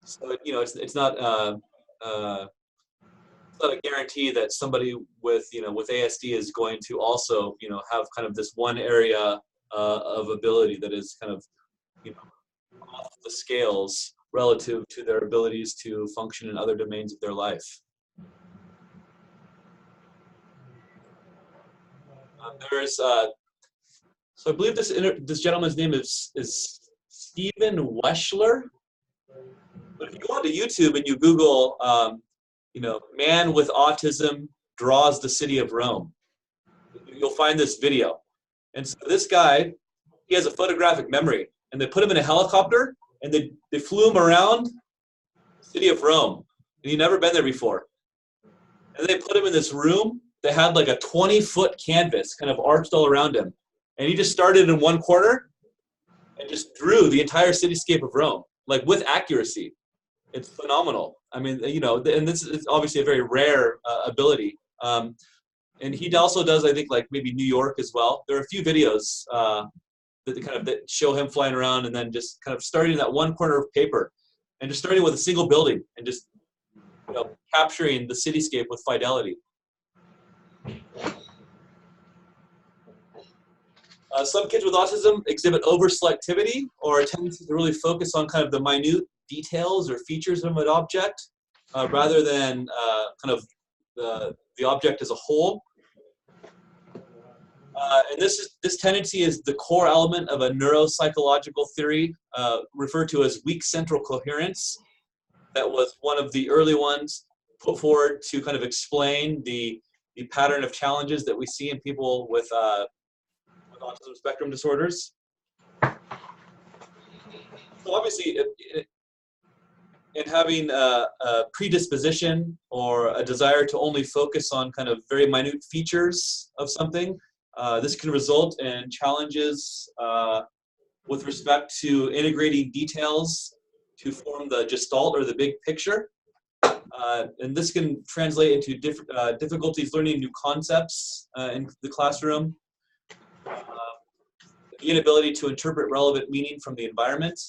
So it's not a guarantee that somebody with with ASD is going to also have kind of this one area of ability that is kind of off the scales relative to their abilities to function in other domains of their life. So I believe this gentleman's name is Stephen Weschler. But if you go onto YouTube and you Google, man with autism draws the city of Rome, you'll find this video. And so this guy, he has a photographic memory, and they put him in a helicopter and they flew him around the city of Rome, and he'd never been there before. And they put him in this room that had like a 20-foot canvas kind of arched all around him. And he just started in one corner and just drew the entire cityscape of Rome, like with accuracy. It's phenomenal. I mean, and this is obviously a very rare ability. And he also does, I think, like maybe New York as well. There are a few videos that show him flying around and then just kind of starting in that one corner of paper and just starting with a single building and just capturing the cityscape with fidelity. Some kids with autism exhibit over-selectivity or a tendency to really focus on kind of the minute details or features of an object rather than kind of the object as a whole. And this tendency is the core element of a neuropsychological theory referred to as weak central coherence. That was one of the early ones put forward to kind of explain the pattern of challenges that we see in people with autism spectrum disorders. So obviously, in having a predisposition or a desire to only focus on kind of very minute features of something, this can result in challenges with respect to integrating details to form the gestalt or the big picture. And this can translate into difficulties learning new concepts in the classroom. the inability to interpret relevant meaning from the environment.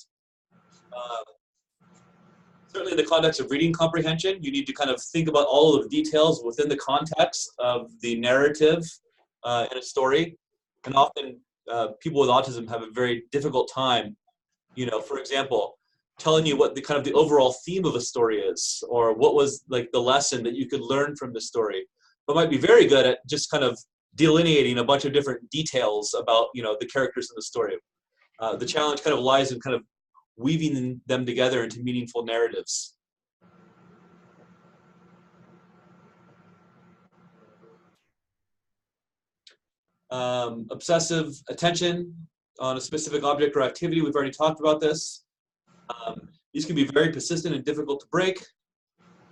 Certainly in the context of reading comprehension, you need to kind of think about all of the details within the context of the narrative in a story. And often people with autism have a very difficult time, for example, telling you what the kind of the overall theme of a story is, or what was like the lesson that you could learn from the story, but might be very good at just kind of delineating a bunch of different details about, the characters in the story. The challenge kind of lies in kind of weaving them together into meaningful narratives. Obsessive attention on a specific object or activity, we've already talked about this. These can be very persistent and difficult to break.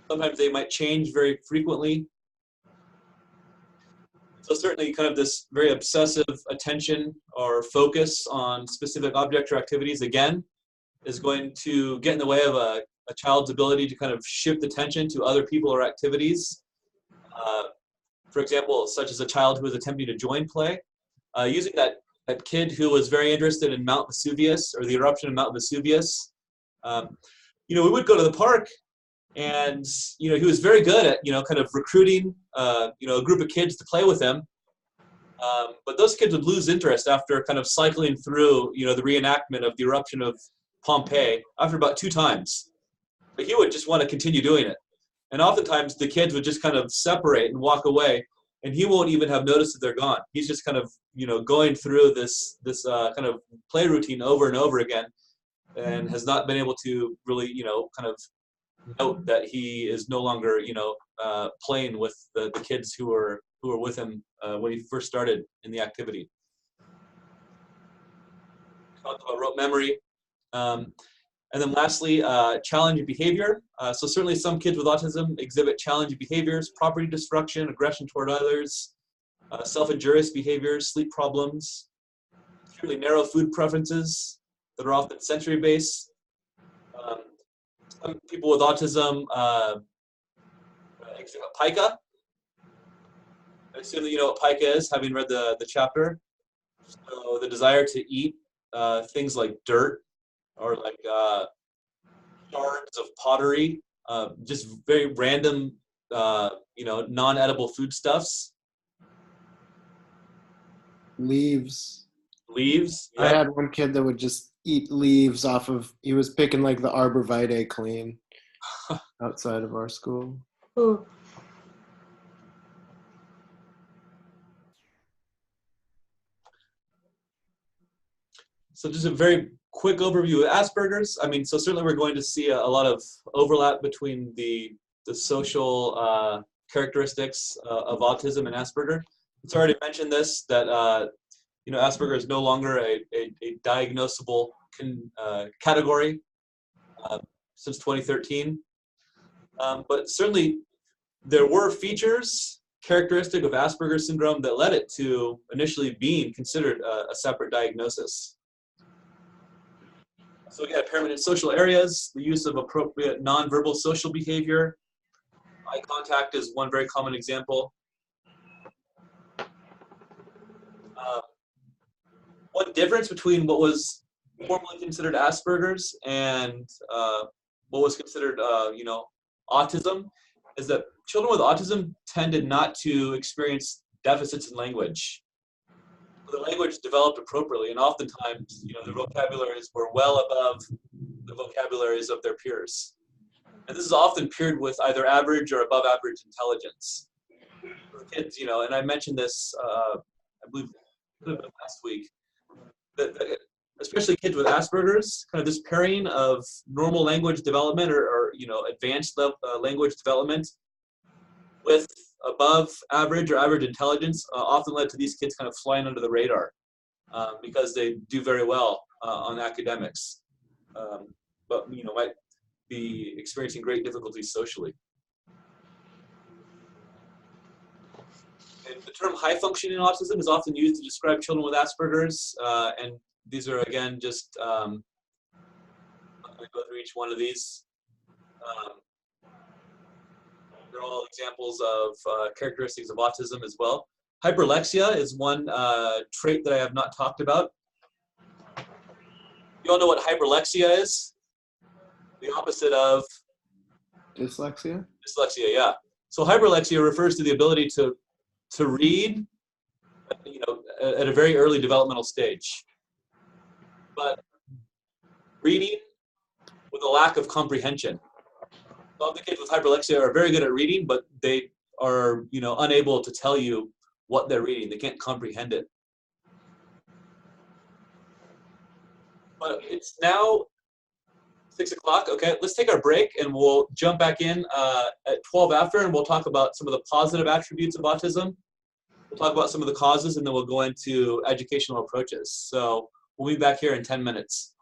Sometimes they might change very frequently. So certainly kind of this very obsessive attention or focus on specific objects or activities, again, is going to get in the way of a child's ability to kind of shift attention to other people or activities. For example, such as a child who is attempting to join play. Using that kid who was very interested in Mount Vesuvius, or the eruption of Mount Vesuvius. We would go to the park, and he was very good at kind of recruiting a group of kids to play with him. But those kids would lose interest after kind of cycling through the reenactment of the eruption of Pompeii after about 2 times. But he would just want to continue doing it. And oftentimes the kids would just kind of separate and walk away, and he won't even have noticed that they're gone. He's just kind of going through this kind of play routine over and over again, and has not been able to really kind of note that he is no longer playing with the kids who were with him when he first started in the activity. Talked about rote memory. And then lastly, challenging behavior. So certainly some kids with autism exhibit challenging behaviors, property destruction, aggression toward others, self-injurious behaviors, sleep problems, extremely narrow food preferences that are often sensory-based. Some people with autism exhibit pica. I assume that you know what pica is, having read the chapter. So the desire to eat things like dirt, or like shards of pottery, just very random, non-edible foodstuffs. Leaves. Leaves. I Yep. had one kid that would just eat leaves off of, he was picking like the arborvitae clean outside of our school. Ooh. So just a very quick overview of Asperger's. I mean, so certainly we're going to see a lot of overlap between the social characteristics of autism and Asperger. It's already mentioned this, that Asperger is no longer a diagnosable category since 2013. But certainly there were features characteristic of Asperger's syndrome that led it to initially being considered a separate diagnosis. So we got impairment in social areas, the use of appropriate nonverbal social behavior. Eye contact is one very common example. One difference between what was formerly considered Asperger's and what was considered, autism, is that children with autism tended not to experience deficits in language. The language developed appropriately, and oftentimes, their vocabularies were well above the vocabularies of their peers. And this is often paired with either average or above average intelligence. For kids, and I mentioned this, I believe, last week, that especially kids with Asperger's, kind of this pairing of normal language development or advanced language development with above average or average intelligence often led to these kids kind of flying under the radar because they do very well on academics, but might be experiencing great difficulties socially. And the term high functioning autism is often used to describe children with Asperger's, and these are again just I'm going to go through each one of these. They're all examples of characteristics of autism as well. Hyperlexia is one trait that I have not talked about. You all know what hyperlexia is? The opposite of Dyslexia? dyslexia, yeah. So hyperlexia refers to the ability to read, at a very early developmental stage. But reading with a lack of comprehension. Some of the kids with hyperlexia are very good at reading, but they are, unable to tell you what they're reading. They can't comprehend it. But it's now 6 o'clock. Okay, let's take our break and we'll jump back in at 12 after, and we'll talk about some of the positive attributes of autism. We'll talk about some of the causes, and then we'll go into educational approaches. So we'll be back here in 10 minutes.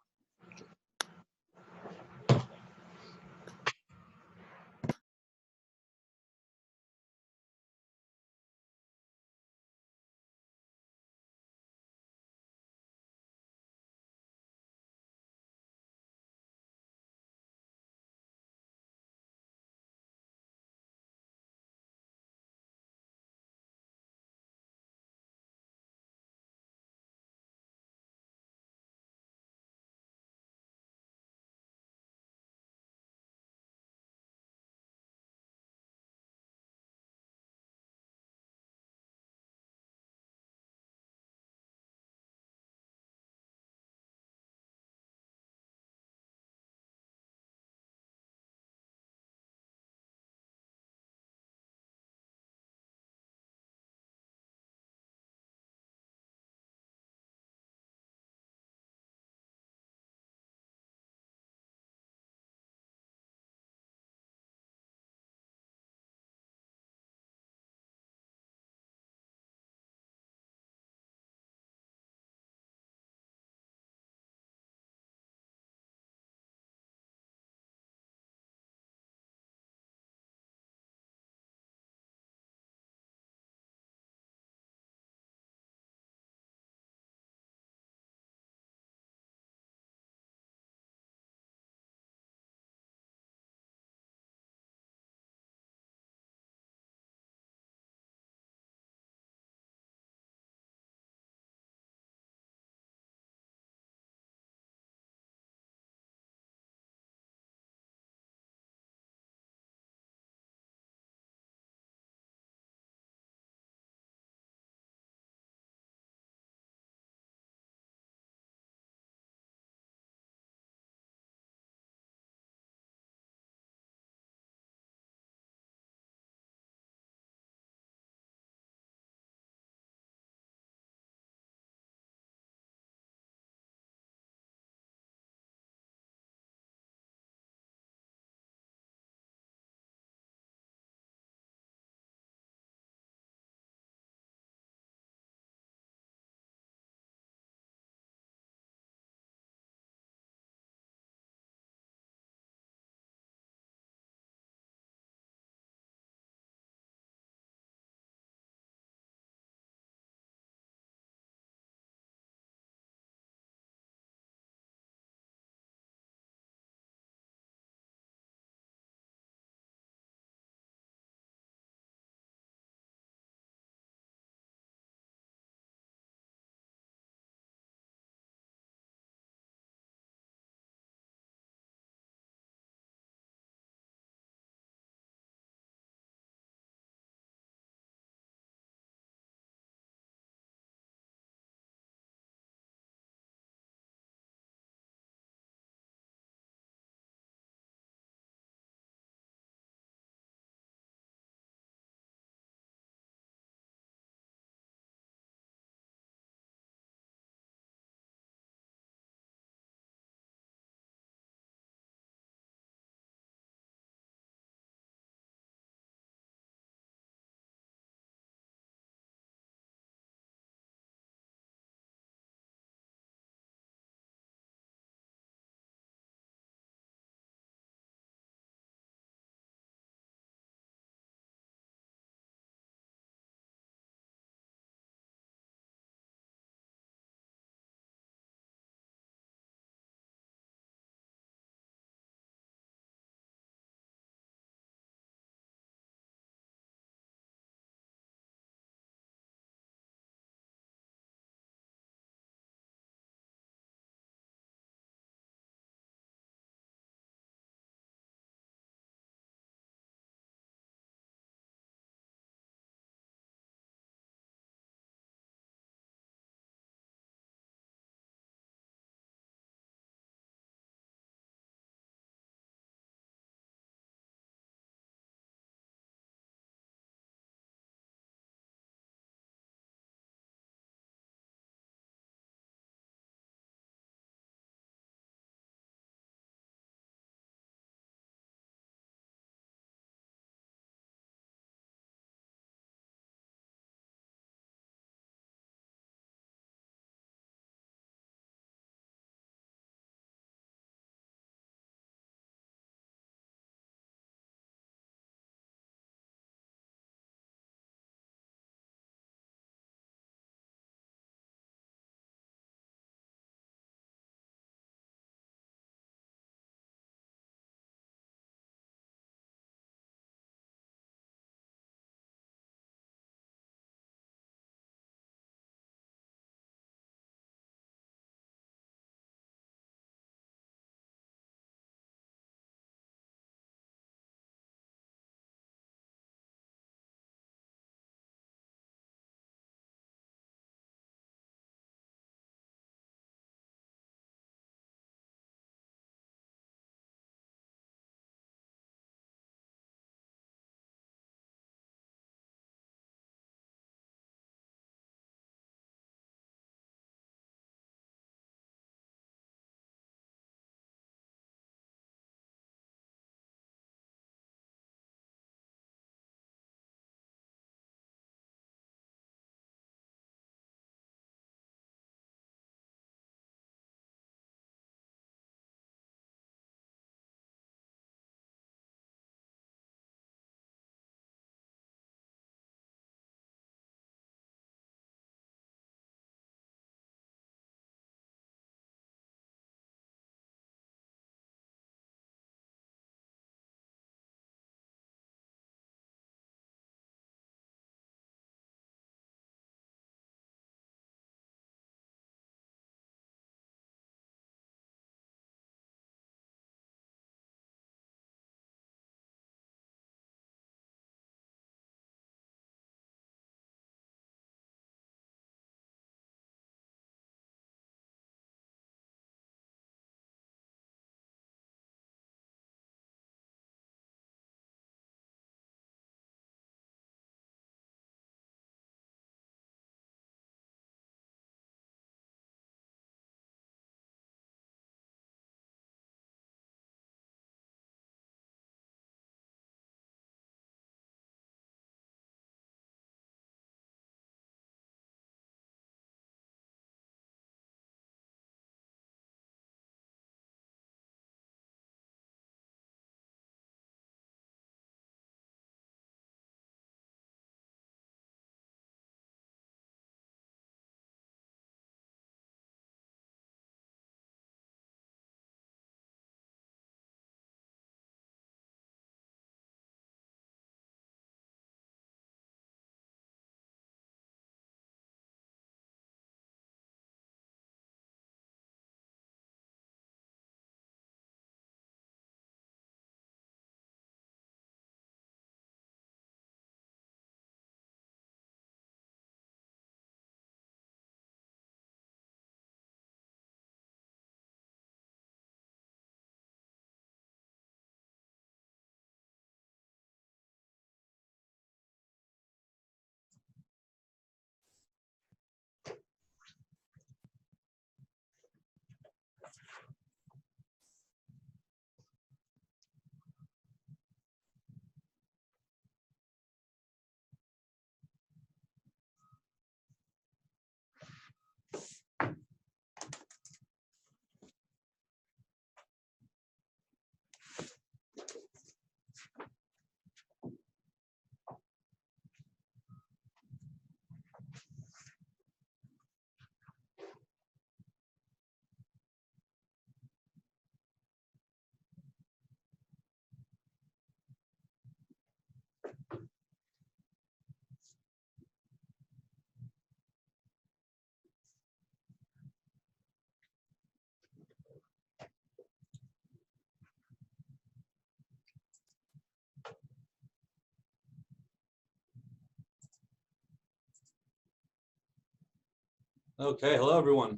Okay, hello everyone.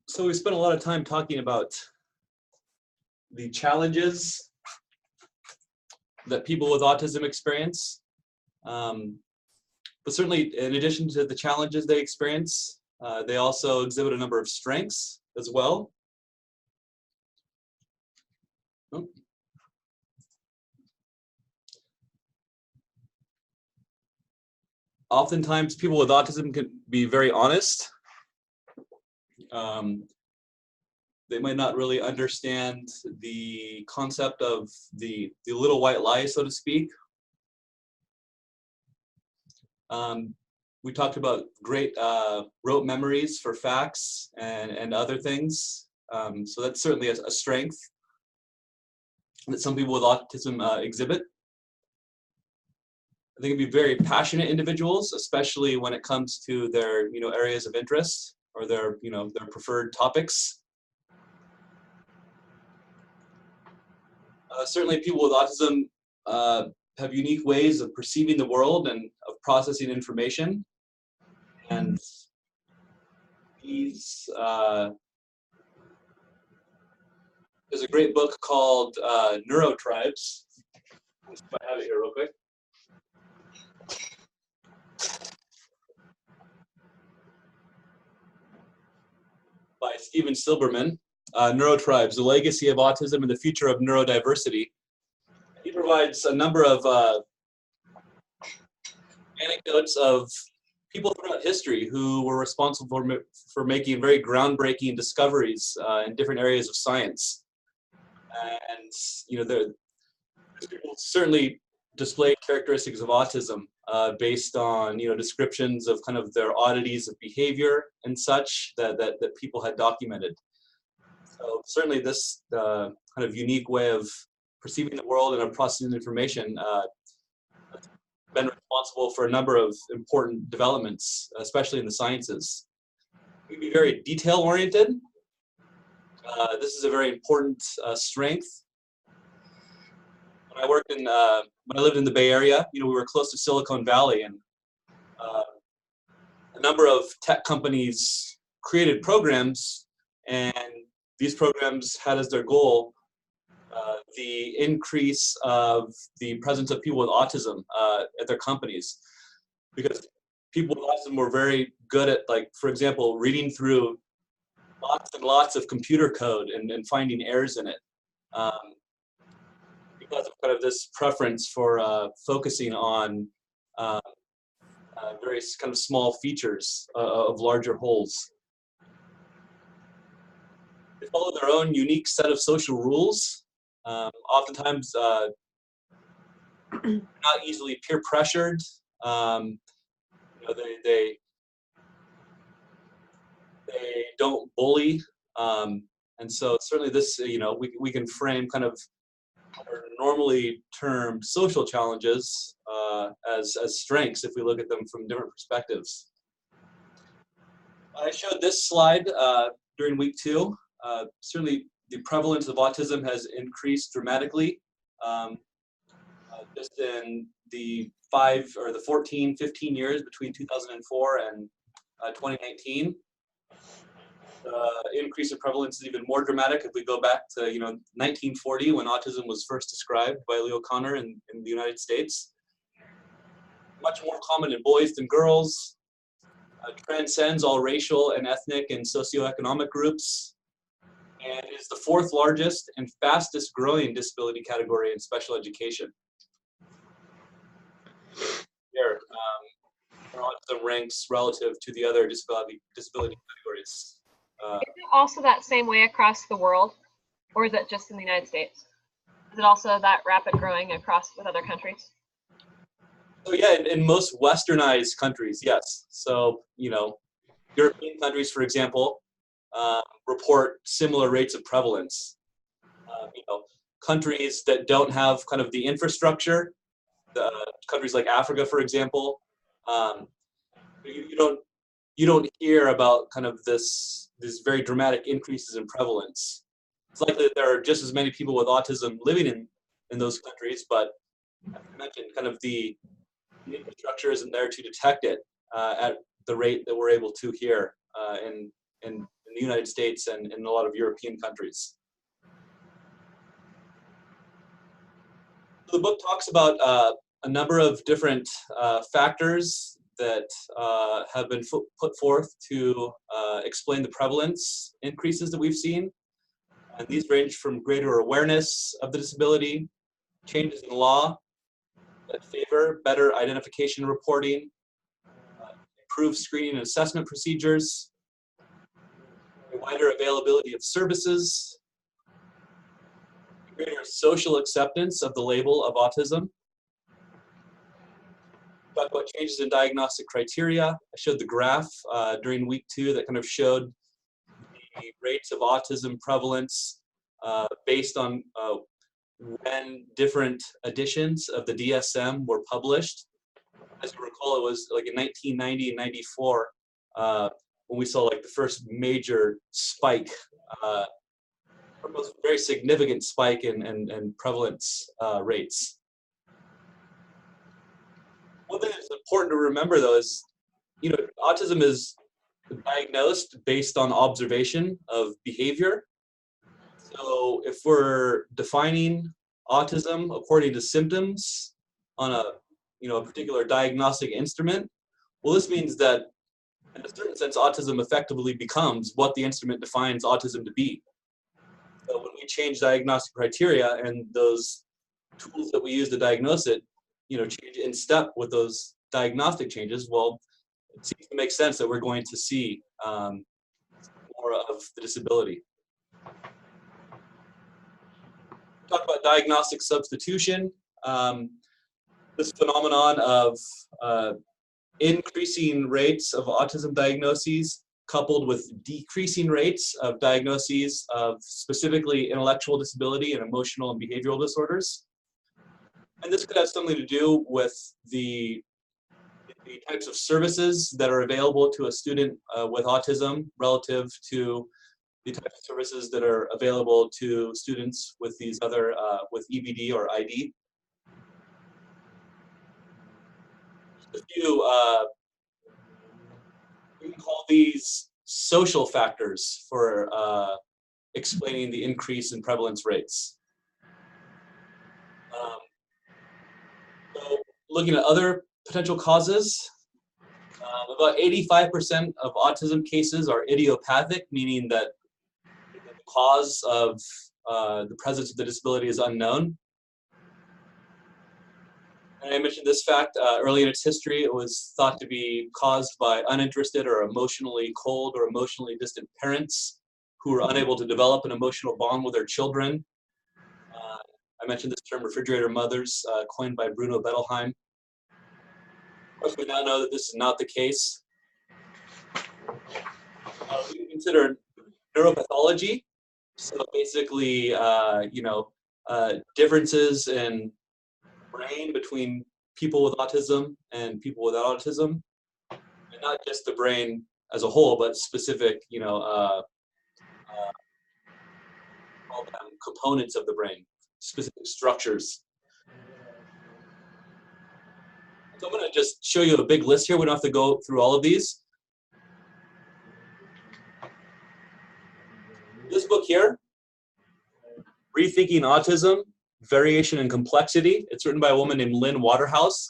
So we spent a lot of time talking about the challenges that people with autism experience. But certainly, in addition to the challenges they experience, they also exhibit a number of strengths as well. Oh. Oftentimes, people with autism can be very honest. They might not really understand the concept of the little white lie, so to speak. We talked about great rote memories for facts and other things. So that's certainly a strength that some people with autism exhibit. They can be very passionate individuals, especially when it comes to their areas of interest or their their preferred topics. Certainly, people with autism have unique ways of perceiving the world and of processing information. And these, there's a great book called Neurotribes. If I have it here real quick. By Steven Silberman, Neurotribes, The Legacy of Autism and the Future of Neurodiversity. He provides a number of anecdotes of people throughout history who were responsible for making very groundbreaking discoveries in different areas of science. And people certainly display characteristics of autism based on descriptions of kind of their oddities of behavior and such that people had documented. So certainly this kind of unique way of perceiving the world and of processing information been responsible for a number of important developments, especially in the sciences. We can be very detail-oriented. This is a very important strength. When I lived in the Bay Area, we were close to Silicon Valley, and a number of tech companies created programs, and these programs had as their goal the increase of the presence of people with autism at their companies, because people with autism were very good at, like, for example, reading through lots and lots of computer code and finding errors in it, because of kind of this preference for focusing on very kind of small features of larger wholes. They follow their own unique set of social rules. Oftentimes not easily peer pressured. They don't bully, and so certainly this we can frame kind of what are normally termed social challenges as strengths if we look at them from different perspectives. I showed this slide during week 2. Certainly the prevalence of autism has increased dramatically just in the 15 years between 2004 and 2019. The increase in prevalence is even more dramatic if we go back to 1940, when autism was first described by Leo Kanner in the United States. Much more common in boys than girls. Transcends all racial and ethnic and socioeconomic groups, and is the 4th largest and fastest growing disability category in special education. Here, autism ranks relative to the other disability categories. Is it also that same way across the world, or is it just in the United States? Is it also that rapid growing across with other countries? So yeah, in most westernized countries, yes. So European countries, for example, report similar rates of prevalence. Countries that don't have kind of the infrastructure, countries like Africa, for example, you don't hear about kind of these very dramatic increases in prevalence. It's likely that there are just as many people with autism living in those countries, but as I mentioned, kind of the infrastructure isn't there to detect it at the rate that we're able to here in the United States and in a lot of European countries. So the book talks about a number of different factors that have been put forth to explain the prevalence increases that we've seen. And these range from greater awareness of the disability, changes in law that favor better identification reporting, improved screening and assessment procedures, a wider availability of services, greater social acceptance of the label of autism. Talk about changes in diagnostic criteria. I showed the graph during week 2 that kind of showed the rates of autism prevalence based on when different editions of the DSM were published. As you recall, it was like in 1990 and 94 when we saw like the first major spike, very significant spike in prevalence rates. One thing that's important to remember though is, autism is diagnosed based on observation of behavior. So if we're defining autism according to symptoms on a particular diagnostic instrument, well, this means that in a certain sense, autism effectively becomes what the instrument defines autism to be. So when we change diagnostic criteria and those tools that we use to diagnose it, change in step with those diagnostic changes, well, it seems to make sense that we're going to see more of the disability. Talk about diagnostic substitution. This phenomenon of increasing rates of autism diagnoses coupled with decreasing rates of diagnoses of specifically intellectual disability and emotional and behavioral disorders. And this could have something to do with the types of services that are available to a student with autism relative to the types of services that are available to students with these other, with EBD or ID. A few, we can call these social factors for explaining the increase in prevalence rates. So looking at other potential causes, about 85% of autism cases are idiopathic, meaning that the cause of the presence of the disability is unknown. And I mentioned this fact early in its history. It was thought to be caused by uninterested or emotionally cold or emotionally distant parents who were unable to develop an emotional bond with their children. I mentioned this term refrigerator mothers, coined by Bruno Bettelheim. Of course, we now know that this is not the case. We can consider neuropathology. So basically, differences in brain between people with autism and people without autism, and not just the brain as a whole, but specific, components of the brain, specific structures. So I'm going to just show you a big list here. We don't have to go through all of these. This book here, Rethinking Autism, Variation and Complexity. It's written by a woman named Lynn Waterhouse.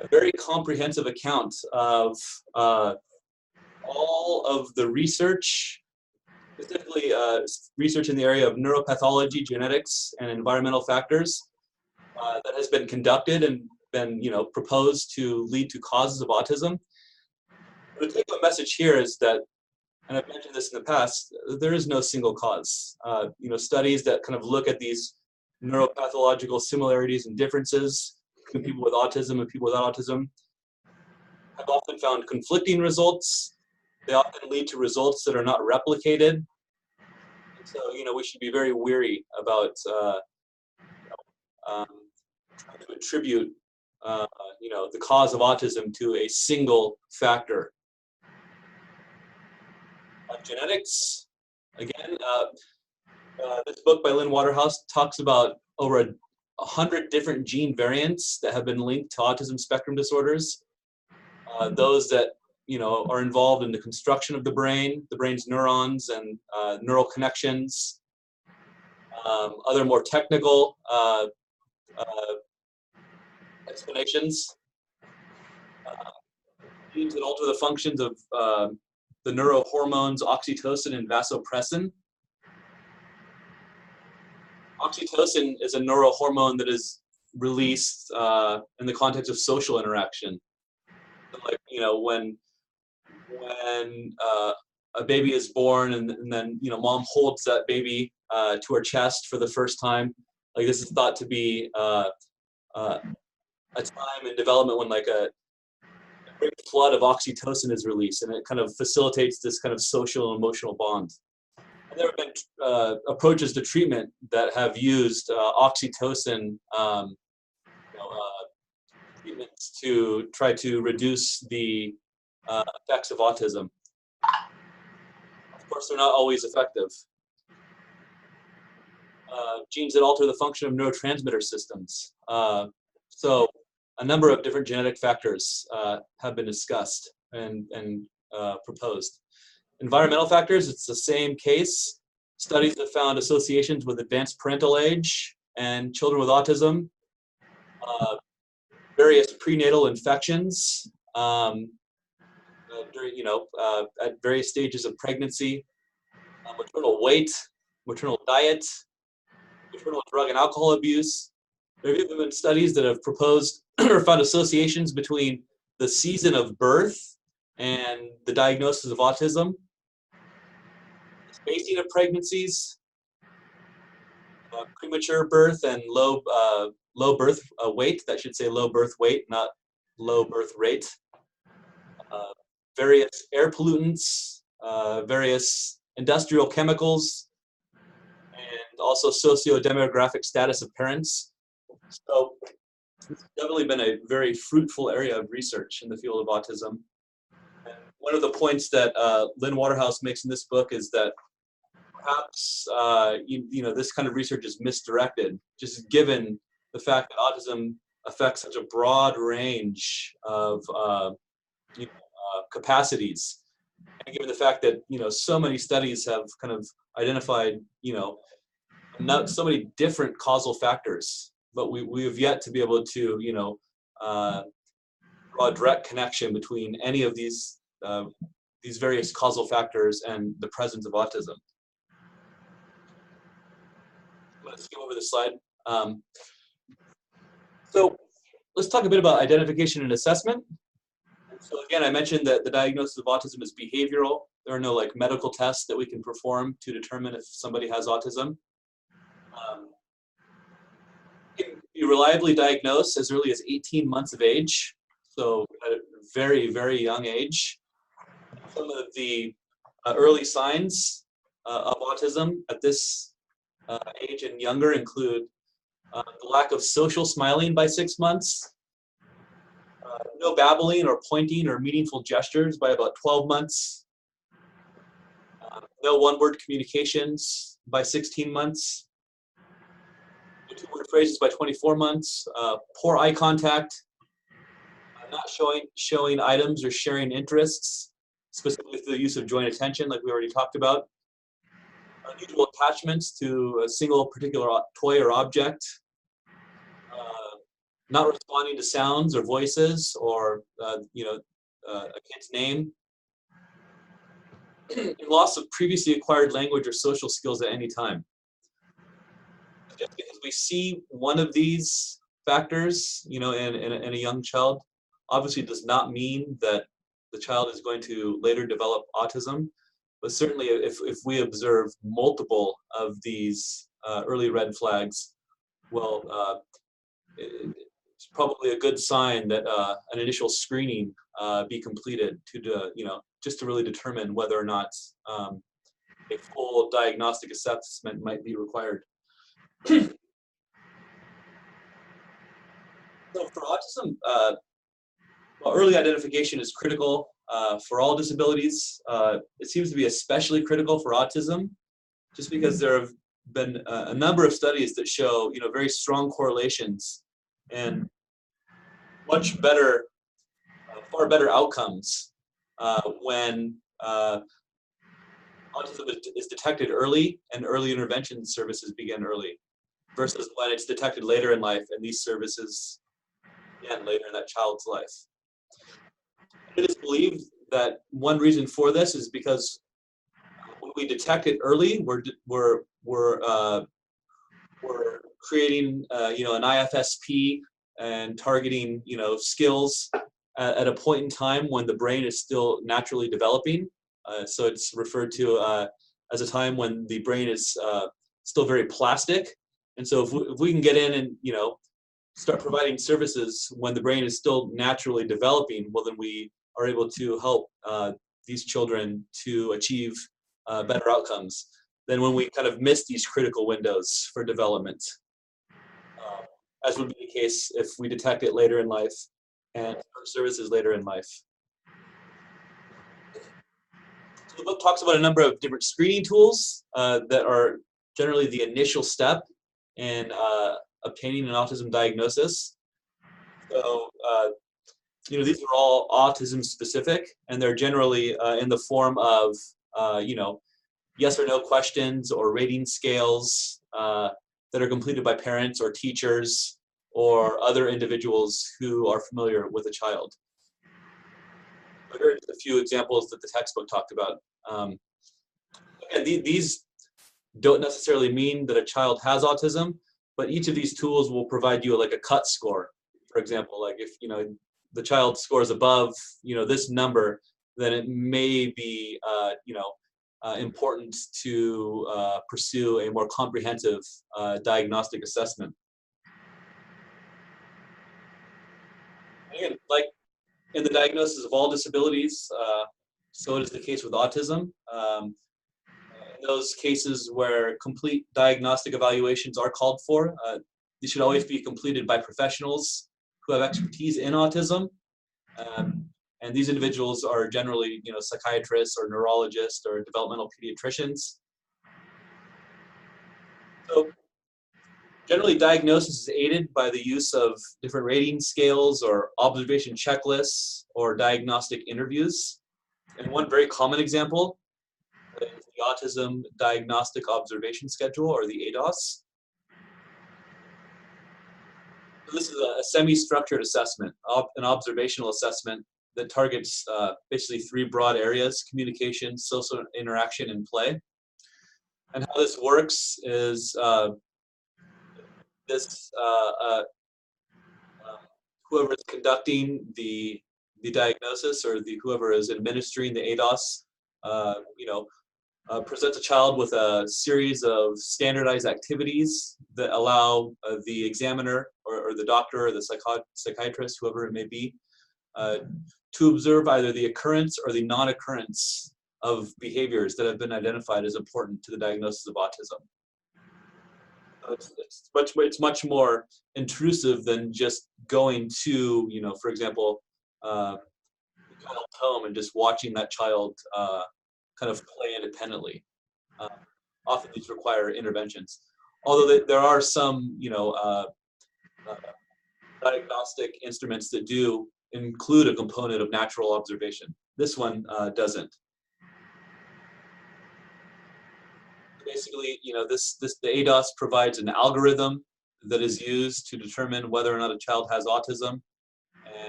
A very comprehensive account of all of the research, specifically research in the area of neuropathology, genetics, and environmental factors that has been conducted and been, proposed to lead to causes of autism. The take-home message here is that, and I've mentioned this in the past, there is no single cause. Studies that kind of look at these neuropathological similarities and differences between people with autism and people without autism have often found conflicting results. They often lead to results that are not replicated. And so, we should be very wary about trying to attribute, the cause of autism to a single factor. Genetics, again, This book by Lynn Waterhouse talks about over 100 different gene variants that have been linked to autism spectrum disorders. Those that are involved in the construction of the brain's neurons and neural connections. Other more technical explanations. Genes that alter the functions of the neurohormones oxytocin and vasopressin. Oxytocin is a neurohormone that is released in the context of social interaction. Like, when a baby is born and then, mom holds that baby to her chest for the first time. Like, this is thought to be a time in development when like a great flood of oxytocin is released, and it kind of facilitates this kind of social and emotional bond. And there have been approaches to treatment that have used oxytocin treatments to try to reduce the effects of autism. Of course, they're not always effective. Genes that alter the function of neurotransmitter systems. So a number of different genetic factors have been discussed and proposed. Environmental factors, it's the same case. Studies have found associations with advanced parental age and children with autism, various prenatal infections during, at various stages of pregnancy, maternal weight, maternal diet, maternal drug and alcohol abuse. There have even been studies that have proposed or found associations between the season of birth and the diagnosis of autism, spacing of pregnancies, premature birth, and low birth weight. That should say low birth weight, not low birth rate. Various air pollutants, various industrial chemicals, and also socio-demographic status of parents. So it's definitely been a very fruitful area of research in the field of autism. And one of the points that Lynn Waterhouse makes in this book is that perhaps this kind of research is misdirected, just given the fact that autism affects such a broad range of capacities, and given the fact that so many studies have kind of identified not so many different causal factors, but we have yet to be able to draw a direct connection between any of these various causal factors and the presence of autism. I'm going to skim over the slide. So let's talk a bit about identification and assessment. So again, I mentioned that the diagnosis of autism is behavioral. There are no like medical tests that we can perform to determine if somebody has autism. It can be reliably diagnosed as early as 18 months of age, so at a very, very young age. Some of the early signs of autism at this age and younger include the lack of social smiling by 6 months, no babbling or pointing or meaningful gestures by about 12 months, no one-word communications by 16 months, no two-word phrases by 24 months, poor eye contact, not showing items or sharing interests, specifically through the use of joint attention, like we already talked about, unusual attachments to a single particular toy or object, not responding to sounds or voices or a kid's name, and loss of previously acquired language or social skills at any time. Just because we see one of these factors, in a young child, obviously does not mean that the child is going to later develop autism. But certainly, if we observe multiple of these early red flags, well, it's probably a good sign that an initial screening be completed to just to really determine whether or not a full diagnostic assessment might be required. So for autism, well, early identification is critical for all disabilities. It seems to be especially critical for autism, just because there have been a number of studies that show, very strong correlations and much better, far better outcomes when autism is detected early and early intervention services begin early versus when it's detected later in life and these services begin later in that child's life. It is believed that one reason for this is because when we detect it early, we're creating an IFSP and targeting skills at a point in time when the brain is still naturally developing. So it's referred to as a time when the brain is still very plastic. And so if we can get in and start providing services when the brain is still naturally developing, well, then we are able to help these children to achieve better outcomes than when we kind of miss these critical windows for development, as would be the case if we detect it later in life and start services later in life. So the book talks about a number of different screening tools that are generally the initial step in obtaining an autism diagnosis. So, these are all autism specific, and they're generally in the form of, yes or no questions or rating scales that are completed by parents or teachers or other individuals who are familiar with a child. Here are just a few examples that the textbook talked about. And these don't necessarily mean that a child has autism, but each of these tools will provide you like a cut score. For example, like if the child scores above this number, then it may be important to pursue a more comprehensive diagnostic assessment. Again, like in the diagnosis of all disabilities, so it is the case with autism. In those cases where complete diagnostic evaluations are called for, these should always be completed by professionals who have expertise in autism. And these individuals are generally, psychiatrists or neurologists or developmental pediatricians. So generally, diagnosis is aided by the use of different rating scales or observation checklists or diagnostic interviews. And one very common example is the Autism Diagnostic Observation Schedule, or the ADOS. This is a semi-structured assessment, an observational assessment that targets basically three broad areas: communication, social interaction, and play. And how this works is whoever is conducting the diagnosis, or whoever is administering the ADOS, presents a child with a series of standardized activities that allow the examiner or the doctor or the psychiatrist, whoever it may be, to observe either the occurrence or the non-occurrence of behaviors that have been identified as important to the diagnosis of autism. It's much more intrusive than just going to, for example, the child's home and just watching that child kind of play independently. Often these require interventions. Although there are some, diagnostic instruments that do include a component of natural observation. This one doesn't. Basically, the ADOS provides an algorithm that is used to determine whether or not a child has autism,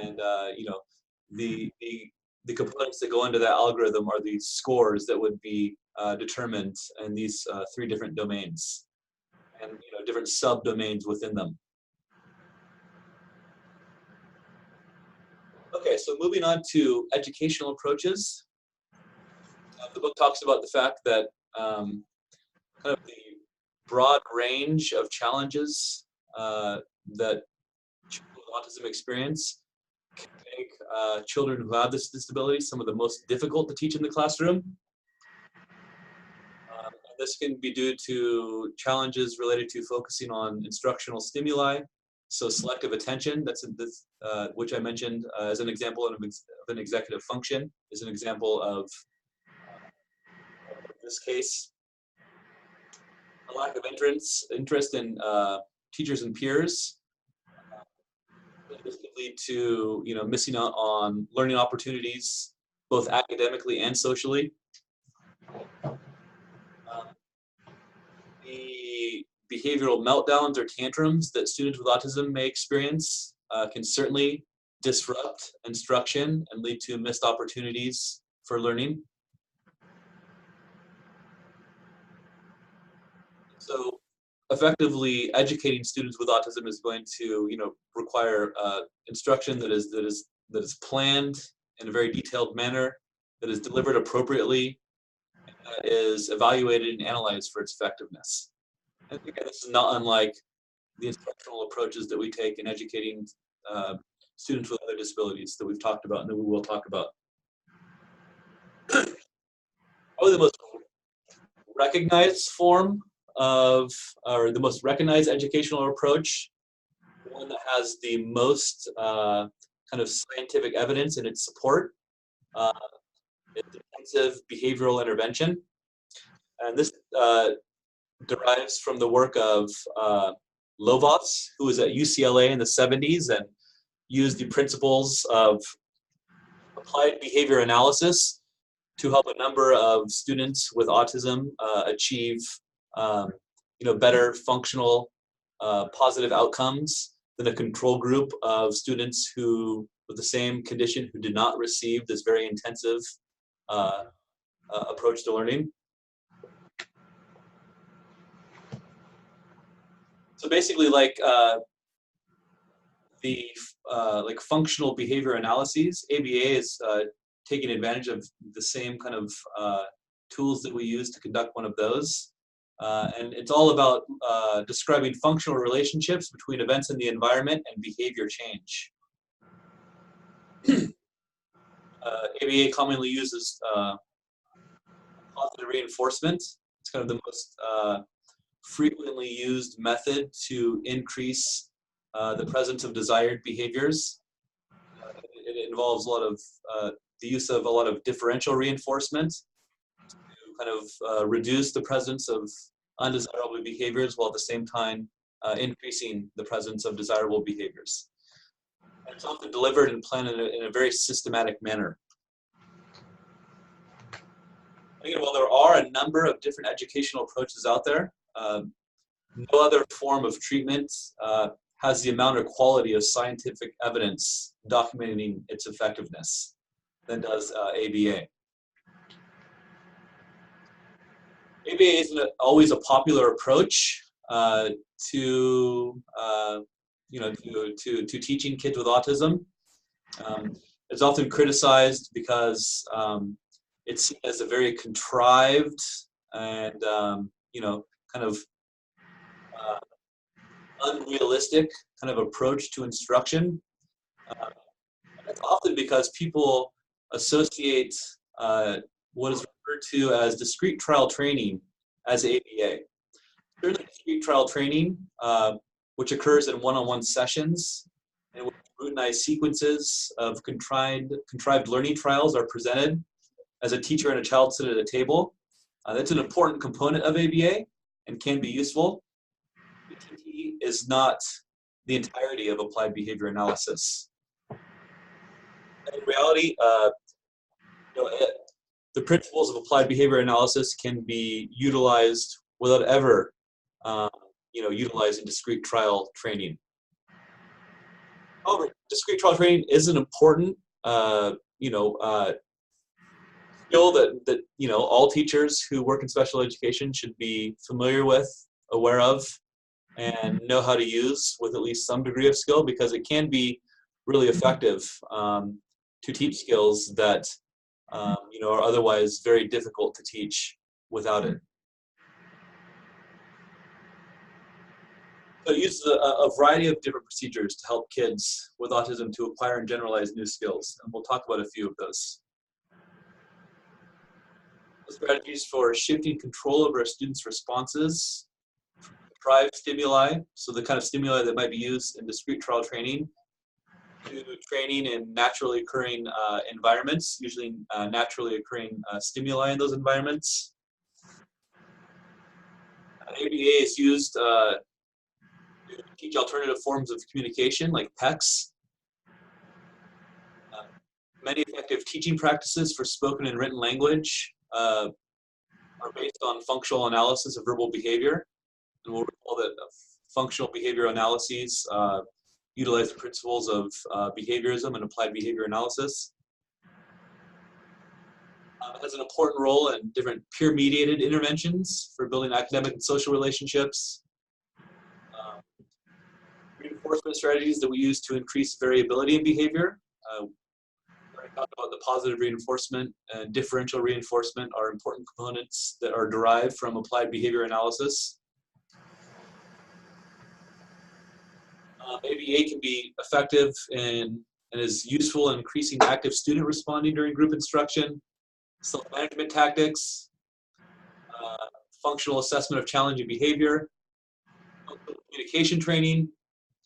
and the components that go into that algorithm are the scores that would be determined in these three different domains, and different subdomains within them. Okay, so moving on to educational approaches. The book talks about the fact that kind of the broad range of challenges that children with autism experience can make children who have this disability some of the most difficult to teach in the classroom. And this can be due to challenges related to focusing on instructional stimuli. So selective attention, which I mentioned as an example of an executive function, is an example of this case. a lack of interest in teachers and peers. This could lead to missing out on learning opportunities, both academically and socially. The behavioral meltdowns or tantrums that students with autism may experience can certainly disrupt instruction and lead to missed opportunities for learning. So effectively educating students with autism is going to require instruction that is planned in a very detailed manner, that is delivered appropriately, and that is evaluated and analyzed for its effectiveness. And again, this is not unlike the instructional approaches that we take in educating students with other disabilities that we've talked about and that we will talk about. Probably the most recognized form or the most recognized educational approach, the one that has the most kind of scientific evidence in its support, is intensive behavioral intervention. And this derives from the work of Lovaas, who was at UCLA in the 70s and used the principles of applied behavior analysis to help a number of students with autism achieve better functional positive outcomes than a control group of students who with the same condition who did not receive this very intensive approach to learning. So basically, like functional behavior analyses, ABA is taking advantage of the same kind of tools that we use to conduct one of those. And it's all about describing functional relationships between events in the environment and behavior change. ABA commonly uses positive reinforcement. It's kind of the most frequently used method to increase the presence of desired behaviors. It involves a lot of the use of a lot of differential reinforcement to kind of reduce the presence of undesirable behaviors while at the same time increasing the presence of desirable behaviors. And it's often delivered and planned in a very systematic manner. Again, while there are a number of different educational approaches out there, no other form of treatment has the amount or quality of scientific evidence documenting its effectiveness than does ABA. ABA isn't always a popular approach to teaching kids with autism. It's often criticized because it's seen as a very contrived and kind of unrealistic kind of approach to instruction. It's often because people associate what is referred to as discrete trial training as ABA. Certainly discrete trial training, which occurs in one-on-one sessions and which routinized sequences of contrived learning trials are presented as a teacher and a child sit at a table. That's an important component of ABA and can be useful. BTT is not the entirety of applied behavior analysis. In reality, the principles of applied behavior analysis can be utilized without ever, utilizing discrete trial training. However, discrete trial training is an important, skill that all teachers who work in special education should be familiar with, aware of, and know how to use with at least some degree of skill, because it can be really effective to teach skills that are otherwise very difficult to teach without it. So it uses a variety of different procedures to help kids with autism to acquire and generalize new skills, and we'll talk about a few of those. The strategies for shifting control over a student's responses, contrived stimuli, so the kind of stimuli that might be used in discrete trial training, to training in naturally occurring environments, usually naturally occurring stimuli in those environments. ABA is used to teach alternative forms of communication like PECs. Many effective teaching practices for spoken and written language are based on functional analysis of verbal behavior. And we'll recall that functional behavior analyses utilize the principles of behaviorism and applied behavior analysis. It has an important role in different peer-mediated interventions for building academic and social relationships. Reinforcement strategies that we use to increase variability in behavior. We talked about the positive reinforcement and differential reinforcement are important components that are derived from applied behavior analysis. ABA can be effective and is useful in increasing active student responding during group instruction, self-management tactics, functional assessment of challenging behavior, communication training,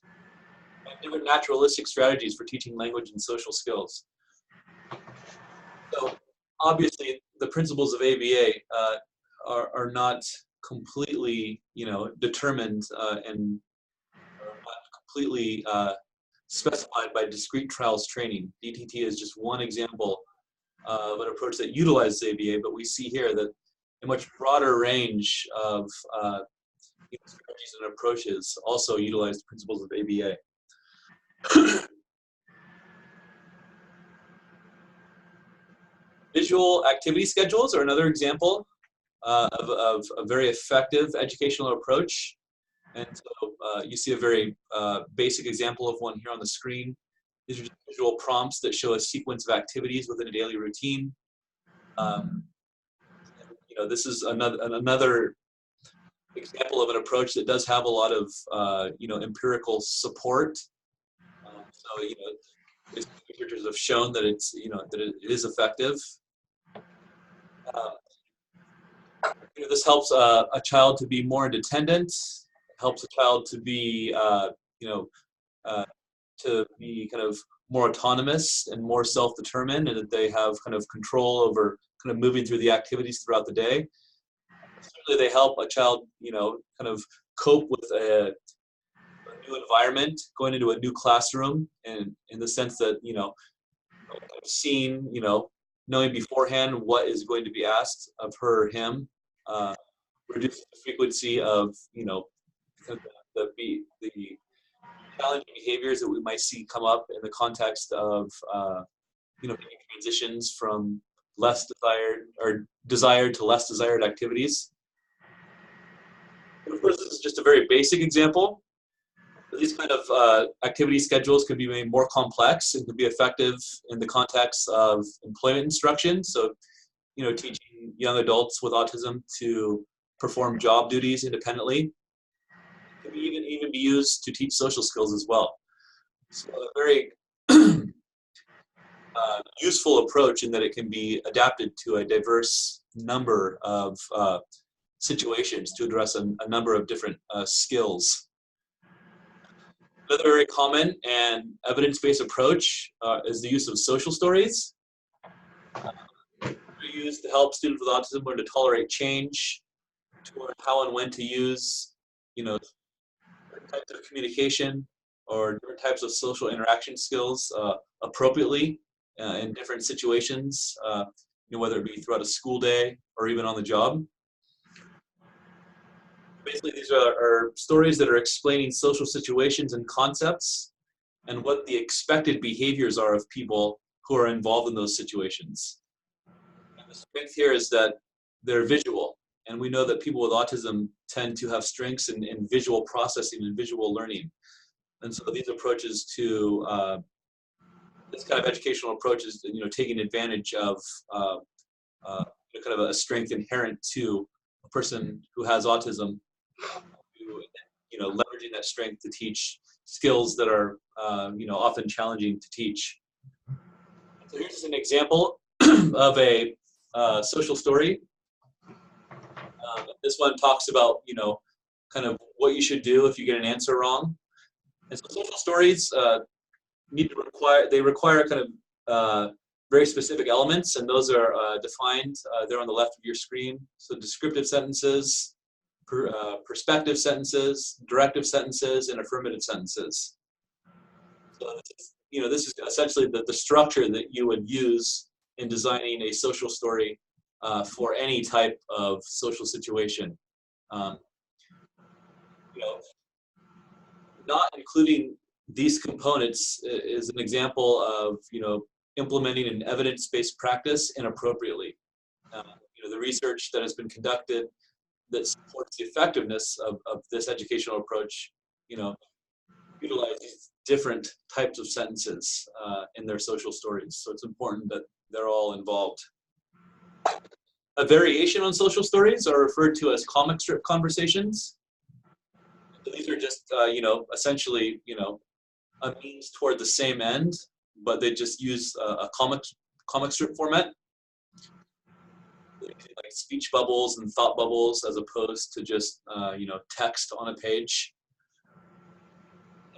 and different naturalistic strategies for teaching language and social skills. So obviously the principles of ABA are not completely, determined and are not completely specified by discrete trials training. DTT is just one example of an approach that utilizes ABA, but we see here that a much broader range of strategies and approaches also utilize the principles of ABA. Visual activity schedules are another example of a very effective educational approach. And so you see a very basic example of one here on the screen. These are just visual prompts that show a sequence of activities within a daily routine. This is another example of an approach that does have a lot of empirical support. Researchers have shown that it's that it is effective. This helps a child to be more independent. Helps a child to be kind of more autonomous and more self-determined, and that they have kind of control over kind of moving through the activities throughout the day. Certainly, they help a child, kind of cope with a new environment, going into a new classroom, and in the sense that seeing, knowing beforehand what is going to be asked of her or him, reduces the frequency of the challenging behaviors that we might see come up in the context of making transitions from less desired or desired to less desired activities. And of course, this is just a very basic example. These kind of activity schedules can be made more complex and can be effective in the context of employment instruction. So, teaching young adults with autism to perform job duties independently. It can even be used to teach social skills as well. So a very useful approach in that it can be adapted to a diverse number of situations to address a number of different skills. Another very common and evidence-based approach is the use of social stories. They're used to help students with autism learn to tolerate change, to learn how and when to use, different types of communication or different types of social interaction skills appropriately in different situations, whether it be throughout a school day or even on the job. Basically, these are stories that are explaining social situations and concepts and what the expected behaviors are of people who are involved in those situations. And the strength here is that they're visual, and we know that people with autism tend to have strengths in visual processing and visual learning. And so these approaches to this kind of educational approach is, taking advantage of kind of a strength inherent to a person who has autism, leveraging that strength to teach skills that are, often challenging to teach. So here's an example of a social story. This one talks about, kind of what you should do if you get an answer wrong. And so social stories require kind of very specific elements, and those are defined. They're on the left of your screen. So descriptive sentences, perspective sentences, directive sentences, and affirmative sentences. So this is essentially the structure that you would use in designing a social story for any type of social situation. Not including these components is an example of implementing an evidence-based practice inappropriately. The research that has been conducted that supports the effectiveness of this educational approach, utilize these different types of sentences in their social stories. So it's important that they're all involved. A variation on social stories are referred to as comic strip conversations. These are just, essentially, a means toward the same end, but they just use a comic strip format, like speech bubbles and thought bubbles, as opposed to just, text on a page.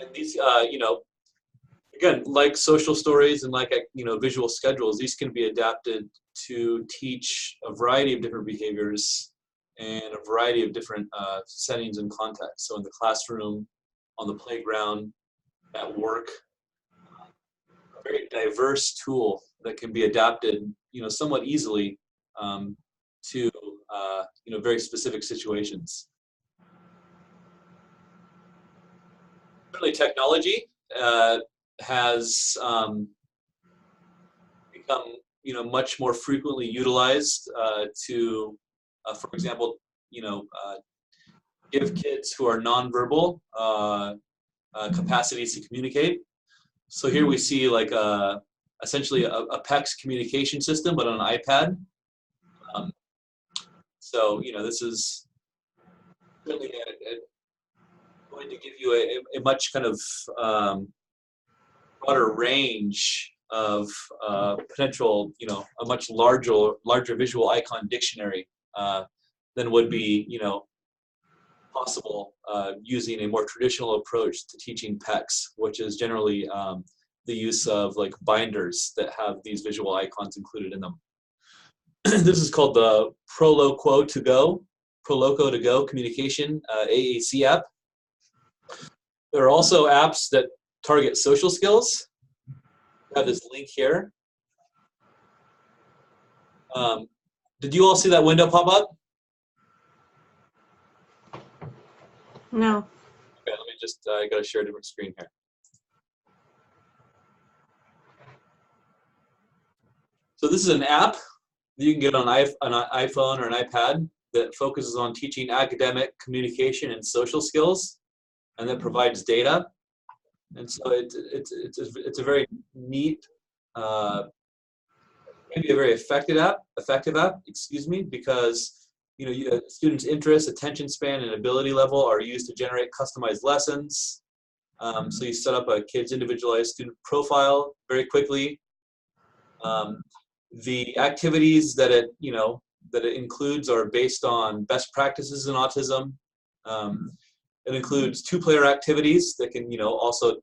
And these, again, like social stories and like, visual schedules, these can be adapted to teach a variety of different behaviors and a variety of different settings and contexts. So in the classroom, on the playground, at work, a very diverse tool that can be adapted, somewhat easily to, very specific situations. Certainly technology has become, much more frequently utilized to, for example, give kids who are nonverbal capacities to communicate. So here we see like essentially a PECS communication system, but on an iPad. So this is really going to give you a much kind of broader range of potential, a much larger visual icon dictionary than would be, possible using a more traditional approach to teaching PECS, which is generally the use of like binders that have these visual icons included in them. This is called the Proloquo to Go communication AAC app. There are also apps that target social skills. I have this link here. Did you all see that window pop up? No. Okay, let me just, I gotta share a different screen here. So this is an app that you can get on an iPhone or an iPad that focuses on teaching academic, communication, and social skills, and that provides data. And so it's a very neat, maybe a very effective app, because students' interests, attention span, and ability level are used to generate customized lessons. So you set up a kid's individualized student profile very quickly. The activities that it includes are based on best practices in autism. It includes two-player activities that can also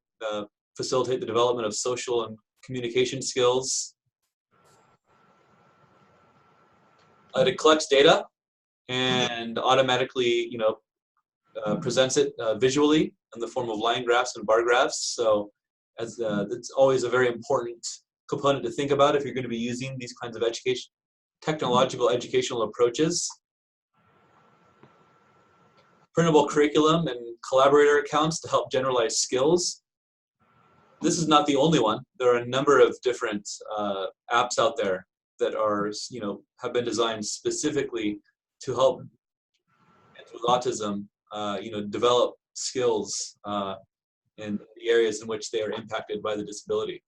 facilitate the development of social and communication skills. It collects data and automatically presents it visually in the form of line graphs and bar graphs. So that's always a very important component to think about if you're going to be using these kinds of technological educational approaches. Printable curriculum and collaborator accounts to help generalize skills. This is not the only one. There are a number of different apps out there that are, have been designed specifically to help kids with autism, develop skills in the areas in which they are impacted by the disability.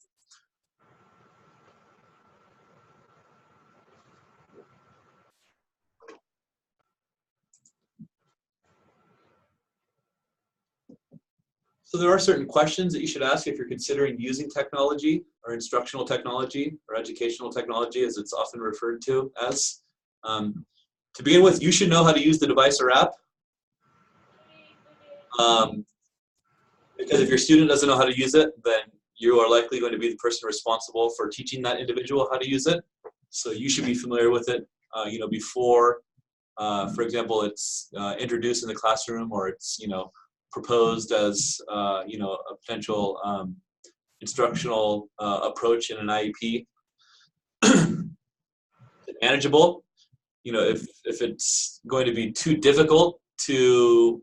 So there are certain questions that you should ask if you're considering using technology or instructional technology or educational technology, as it's often referred to as. To begin with, you should know how to use the device or app. Because if your student doesn't know how to use it, then you are likely going to be the person responsible for teaching that individual how to use it. So you should be familiar with it, before For example, it's introduced in the classroom, or it's proposed as a potential instructional approach in an IEP. Manageable. If it's going to be too difficult to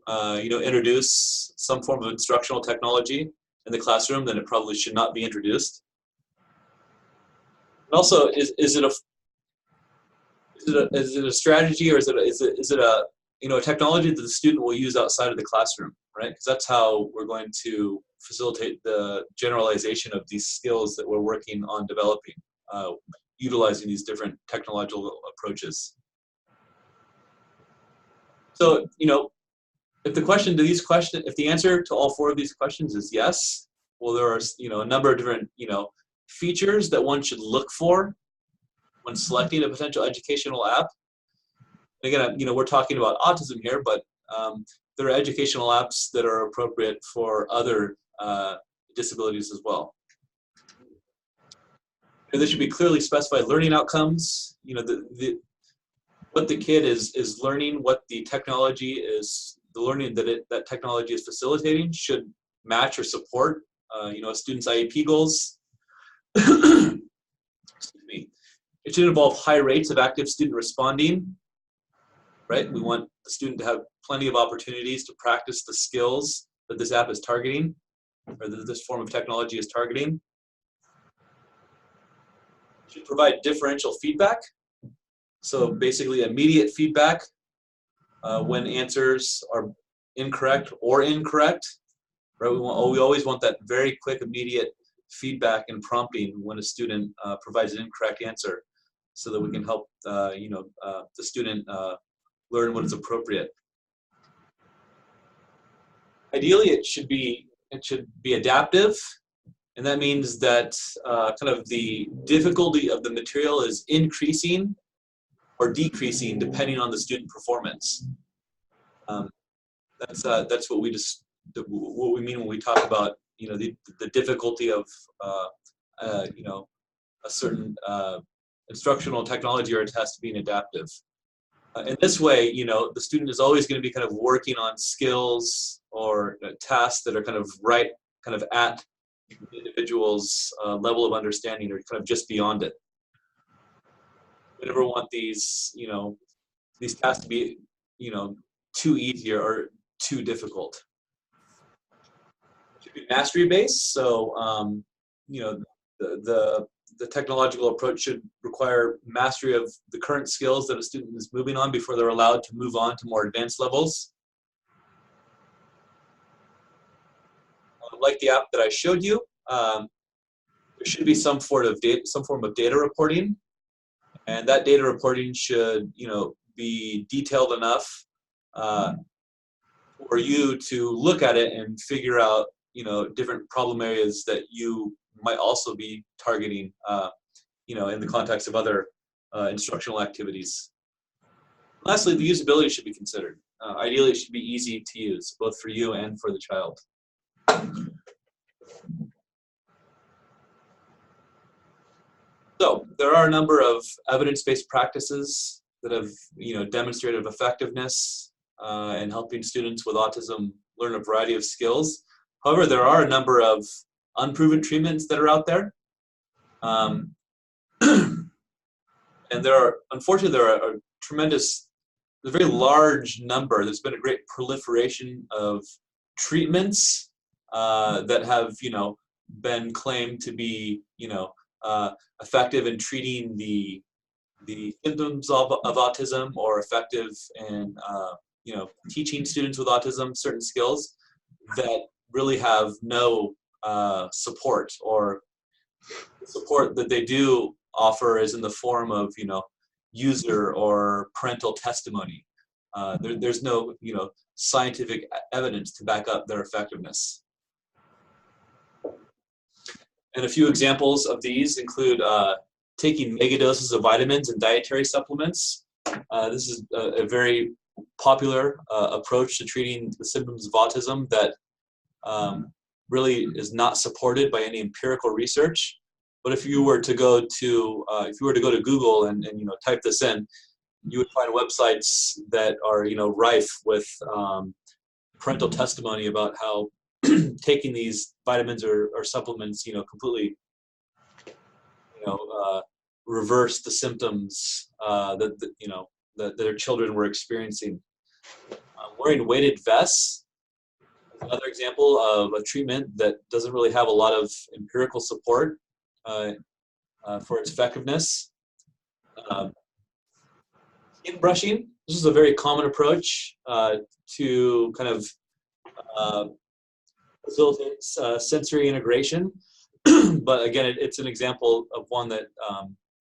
introduce some form of instructional technology in the classroom, then it probably should not be introduced. And also, is it a strategy, or is it a technology that the student will use outside of the classroom, right? Because that's how we're going to facilitate the generalization of these skills that we're working on developing, utilizing these different technological approaches. So, if the answer to all four of these questions is yes, well, there are, a number of different, features that one should look for when selecting a potential educational app. Again, we're talking about autism here, but there are educational apps that are appropriate for other disabilities as well. And there should be clearly specified learning outcomes. What the kid is learning, what the technology is, the learning that technology is facilitating should match or support, a student's IEP goals. Excuse me. It should involve high rates of active student responding, right? We want the student to have plenty of opportunities to practice the skills that this app is targeting, or that this form of technology is targeting. It should provide differential feedback. So basically immediate feedback when answers are incorrect or incorrect, right? We always want that very quick, immediate feedback and prompting when a student provides an incorrect answer, so that we can help the student learn what is appropriate. Ideally, it should be adaptive, and that means that kind of the difficulty of the material is increasing or decreasing depending on the student performance. That's what we mean when we talk about the difficulty of a certain instructional technology or a test being adaptive. In this way, the student is always going to be kind of working on skills or tasks that are kind of at the individual's level of understanding, or kind of just beyond it. We never want these tasks to be, too easy or too difficult. It should be mastery based. So, the technological approach should require mastery of the current skills that a student is moving on before they're allowed to move on to more advanced levels. Like the app that I showed you, there should be some form of data reporting, and that data reporting should, be detailed enough for you to look at it and figure out, different problem areas that you might also be targeting, in the context of other instructional activities. Lastly, the usability should be considered. Ideally, it should be easy to use, both for you and for the child. So there are a number of evidence-based practices that have, demonstrated effectiveness in helping students with autism learn a variety of skills. However, there are a number of unproven treatments that are out there. And unfortunately, there are a very large number. There's been a great proliferation of treatments that have, been claimed to be, effective in treating the symptoms of autism, or effective in, teaching students with autism certain skills that really have no support, or the support that they do offer is in the form of, user or parental testimony. There's no, scientific evidence to back up their effectiveness. And a few examples of these include taking megadoses of vitamins and dietary supplements. This is a very popular approach to treating the symptoms of autism that really is not supported by any empirical research. But if you were to go to Google and type this in, you would find websites that are, rife with parental testimony about how taking these vitamins or supplements, completely, reverse the symptoms that their children were experiencing. Wearing weighted vests is another example of a treatment that doesn't really have a lot of empirical support for its effectiveness. Skin brushing, this is a very common approach to kind of facilitate sensory integration. But again, it's an example of one that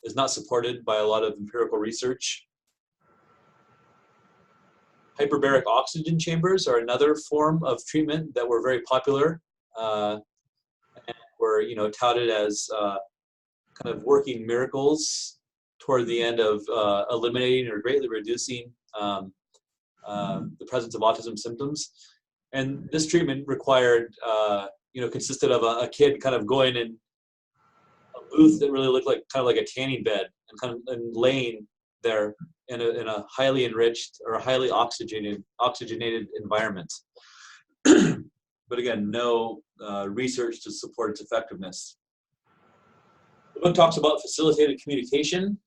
is not supported by a lot of empirical research. Hyperbaric oxygen chambers are another form of treatment that were very popular and were, touted as kind of working miracles toward the end of eliminating or greatly reducing the presence of autism symptoms. And this treatment required, consisted of a kid kind of going in a booth that really looked like kind of like a tanning bed and laying there in a highly enriched or a highly oxygenated environment. But again, no research to support its effectiveness. The book talks about facilitated communication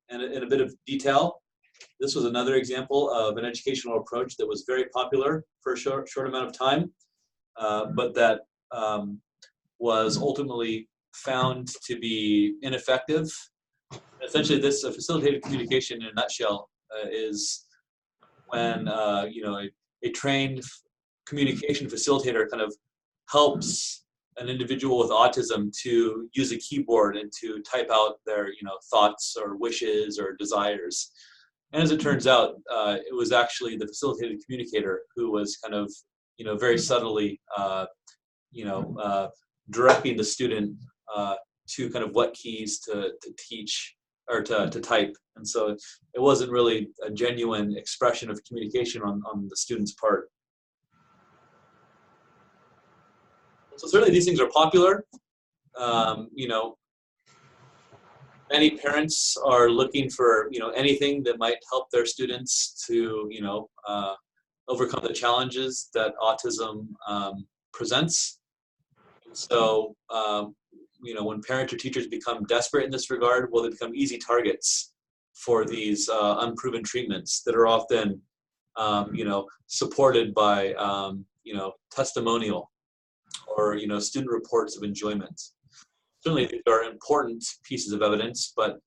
in a bit of detail. This was another example of an educational approach that was very popular for a short amount of time, but that was ultimately found to be ineffective. Essentially, this facilitated communication in a nutshell is when a trained communication facilitator kind of helps an individual with autism to use a keyboard and to type out their thoughts or wishes or desires. And as it turns out, it was actually the facilitated communicator who was kind of very subtly directing the student to kind of what keys to teach or to type. And so it wasn't really a genuine expression of communication on the student's part. So certainly these things are popular. Many parents are looking for anything that might help their students to overcome the challenges that autism presents. So when parents or teachers become desperate in this regard, well, they become easy targets for these unproven treatments that are often supported by testimonial or student reports of enjoyment. Certainly these are important pieces of evidence, but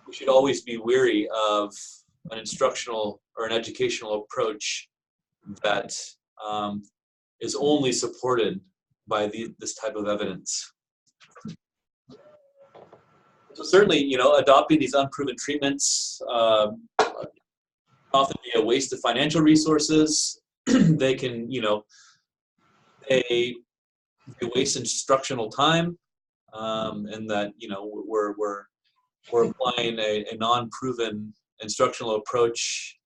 we should always be wary of an instructional or an educational approach that is only supported by this type of evidence. So certainly, adopting these unproven treatments often be a waste of financial resources. They can, they waste instructional time, and that we're applying a non-proven instructional approach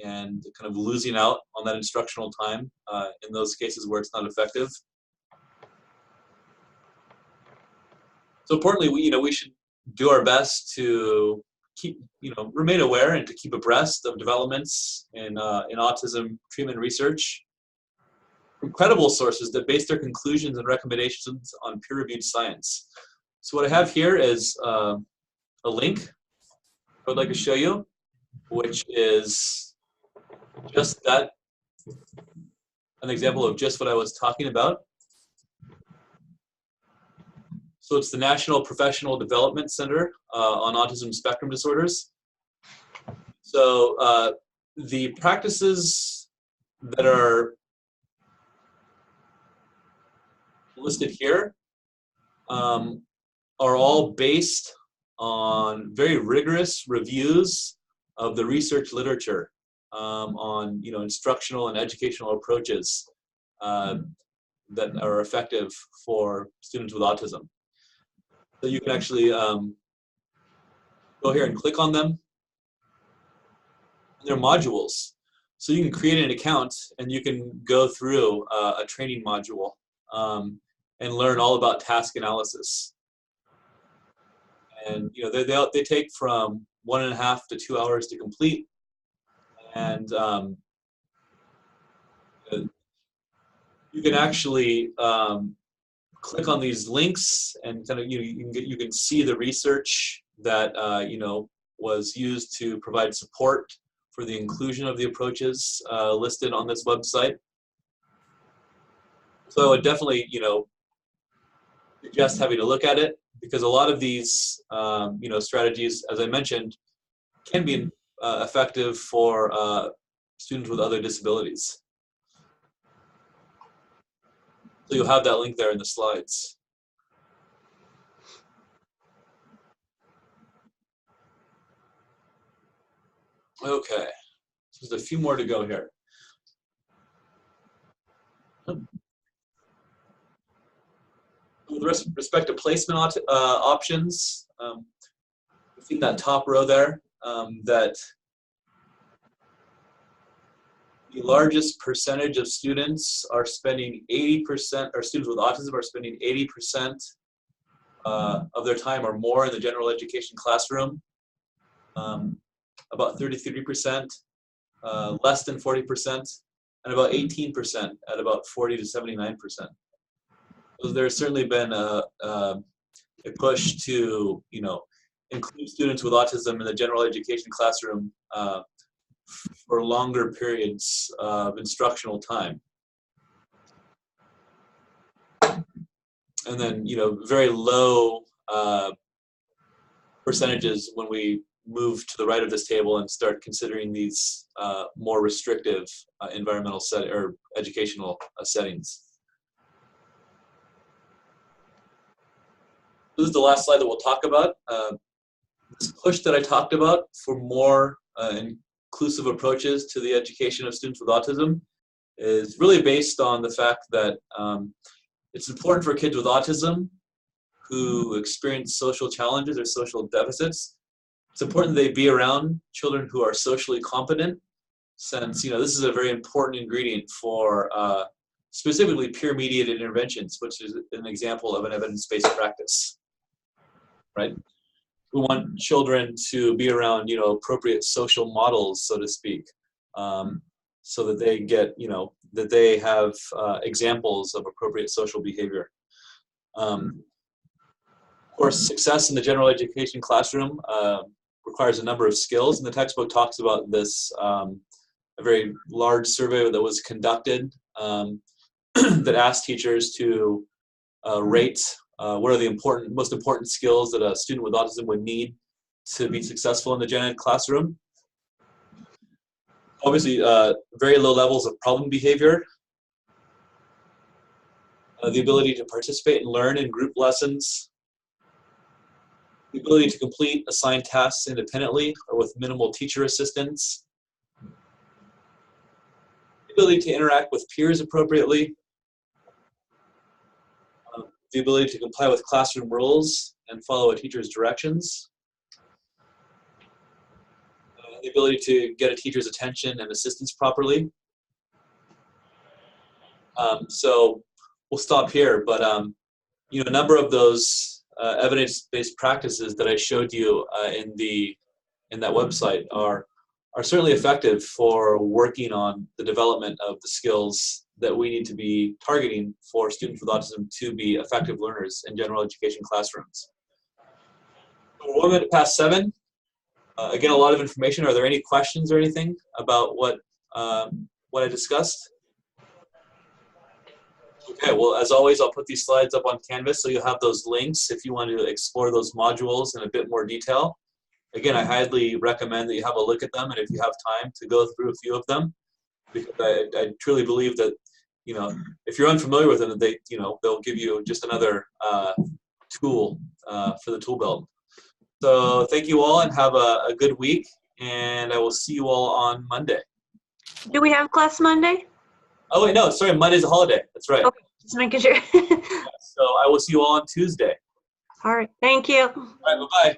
and kind of losing out on that instructional time in those cases where it's not effective. So importantly, we should do our best to keep, remain aware and to keep abreast of developments in autism treatment research. Incredible sources that base their conclusions and recommendations on peer-reviewed science. So what I have here is a link I would like to show you, which is just that, an example of just what I was talking about. So it's the National Professional Development Center on Autism Spectrum Disorders. So the practices that are listed here are all based on very rigorous reviews of the research literature on instructional and educational approaches that are effective for students with autism. So you can actually go here and click on them. They're modules. So you can create an account and you can go through a training module and learn all about task analysis. And they take from 1.5 to 2 hours to complete. And you can actually click on these links, and kind of you can see the research that was used to provide support for the inclusion of the approaches listed on this website. So I would definitely suggest having a look at it, because a lot of these strategies, as I mentioned, can be effective for students with other disabilities. So you'll have that link there in the slides. Okay, so there's a few more to go here. With respect to placement options, you see that top row there, that the largest percentage of students are spending 80%, or students with autism are spending 80% of their time or more in the general education classroom. About 33%, less than 40%, and about 18% at about 40 to 79%. So there's certainly been a push to include students with autism in the general education classroom for longer periods of instructional time. And then, very low percentages when we move to the right of this table and start considering these more restrictive environmental or educational settings. This is the last slide that we'll talk about. This push that I talked about for more inclusive approaches to the education of students with autism is really based on the fact that it's important for kids with autism who experience social challenges or social deficits. It's important they be around children who are socially competent, since this is a very important ingredient for specifically peer-mediated interventions, which is an example of an evidence-based practice, right? We want children to be around, appropriate social models, so to speak, so that they get, that they have examples of appropriate social behavior. Of course, success in the general education classroom requires a number of skills, and the textbook talks about this, a very large survey that was conducted that asked teachers to rate what are the most important skills that a student with autism would need to be successful in the gen ed classroom. Obviously, very low levels of problem behavior, the ability to participate and learn in group lessons, the ability to complete assigned tasks independently or with minimal teacher assistance, the ability to interact with peers appropriately, the ability to comply with classroom rules and follow a teacher's directions, the ability to get a teacher's attention and assistance properly. So we'll stop here, but a number of those evidence-based practices that I showed you in that website are certainly effective for working on the development of the skills that we need to be targeting for students with autism to be effective learners in general education classrooms. We're 1 minute past 7. Again, a lot of information. Are there any questions or anything about what I discussed? Okay, well, as always, I'll put these slides up on Canvas so you'll have those links if you want to explore those modules in a bit more detail. Again, I highly recommend that you have a look at them, and if you have time to go through a few of them, because I truly believe that, if you're unfamiliar with them, they'll give you just another tool for the tool belt. So thank you all, and have a good week, and I will see you all on Monday. Do we have class Monday? Oh wait, no, sorry, Monday's a holiday. That's right. Okay, just making sure. So I will see you all on Tuesday. All right, thank you. All right, bye-bye.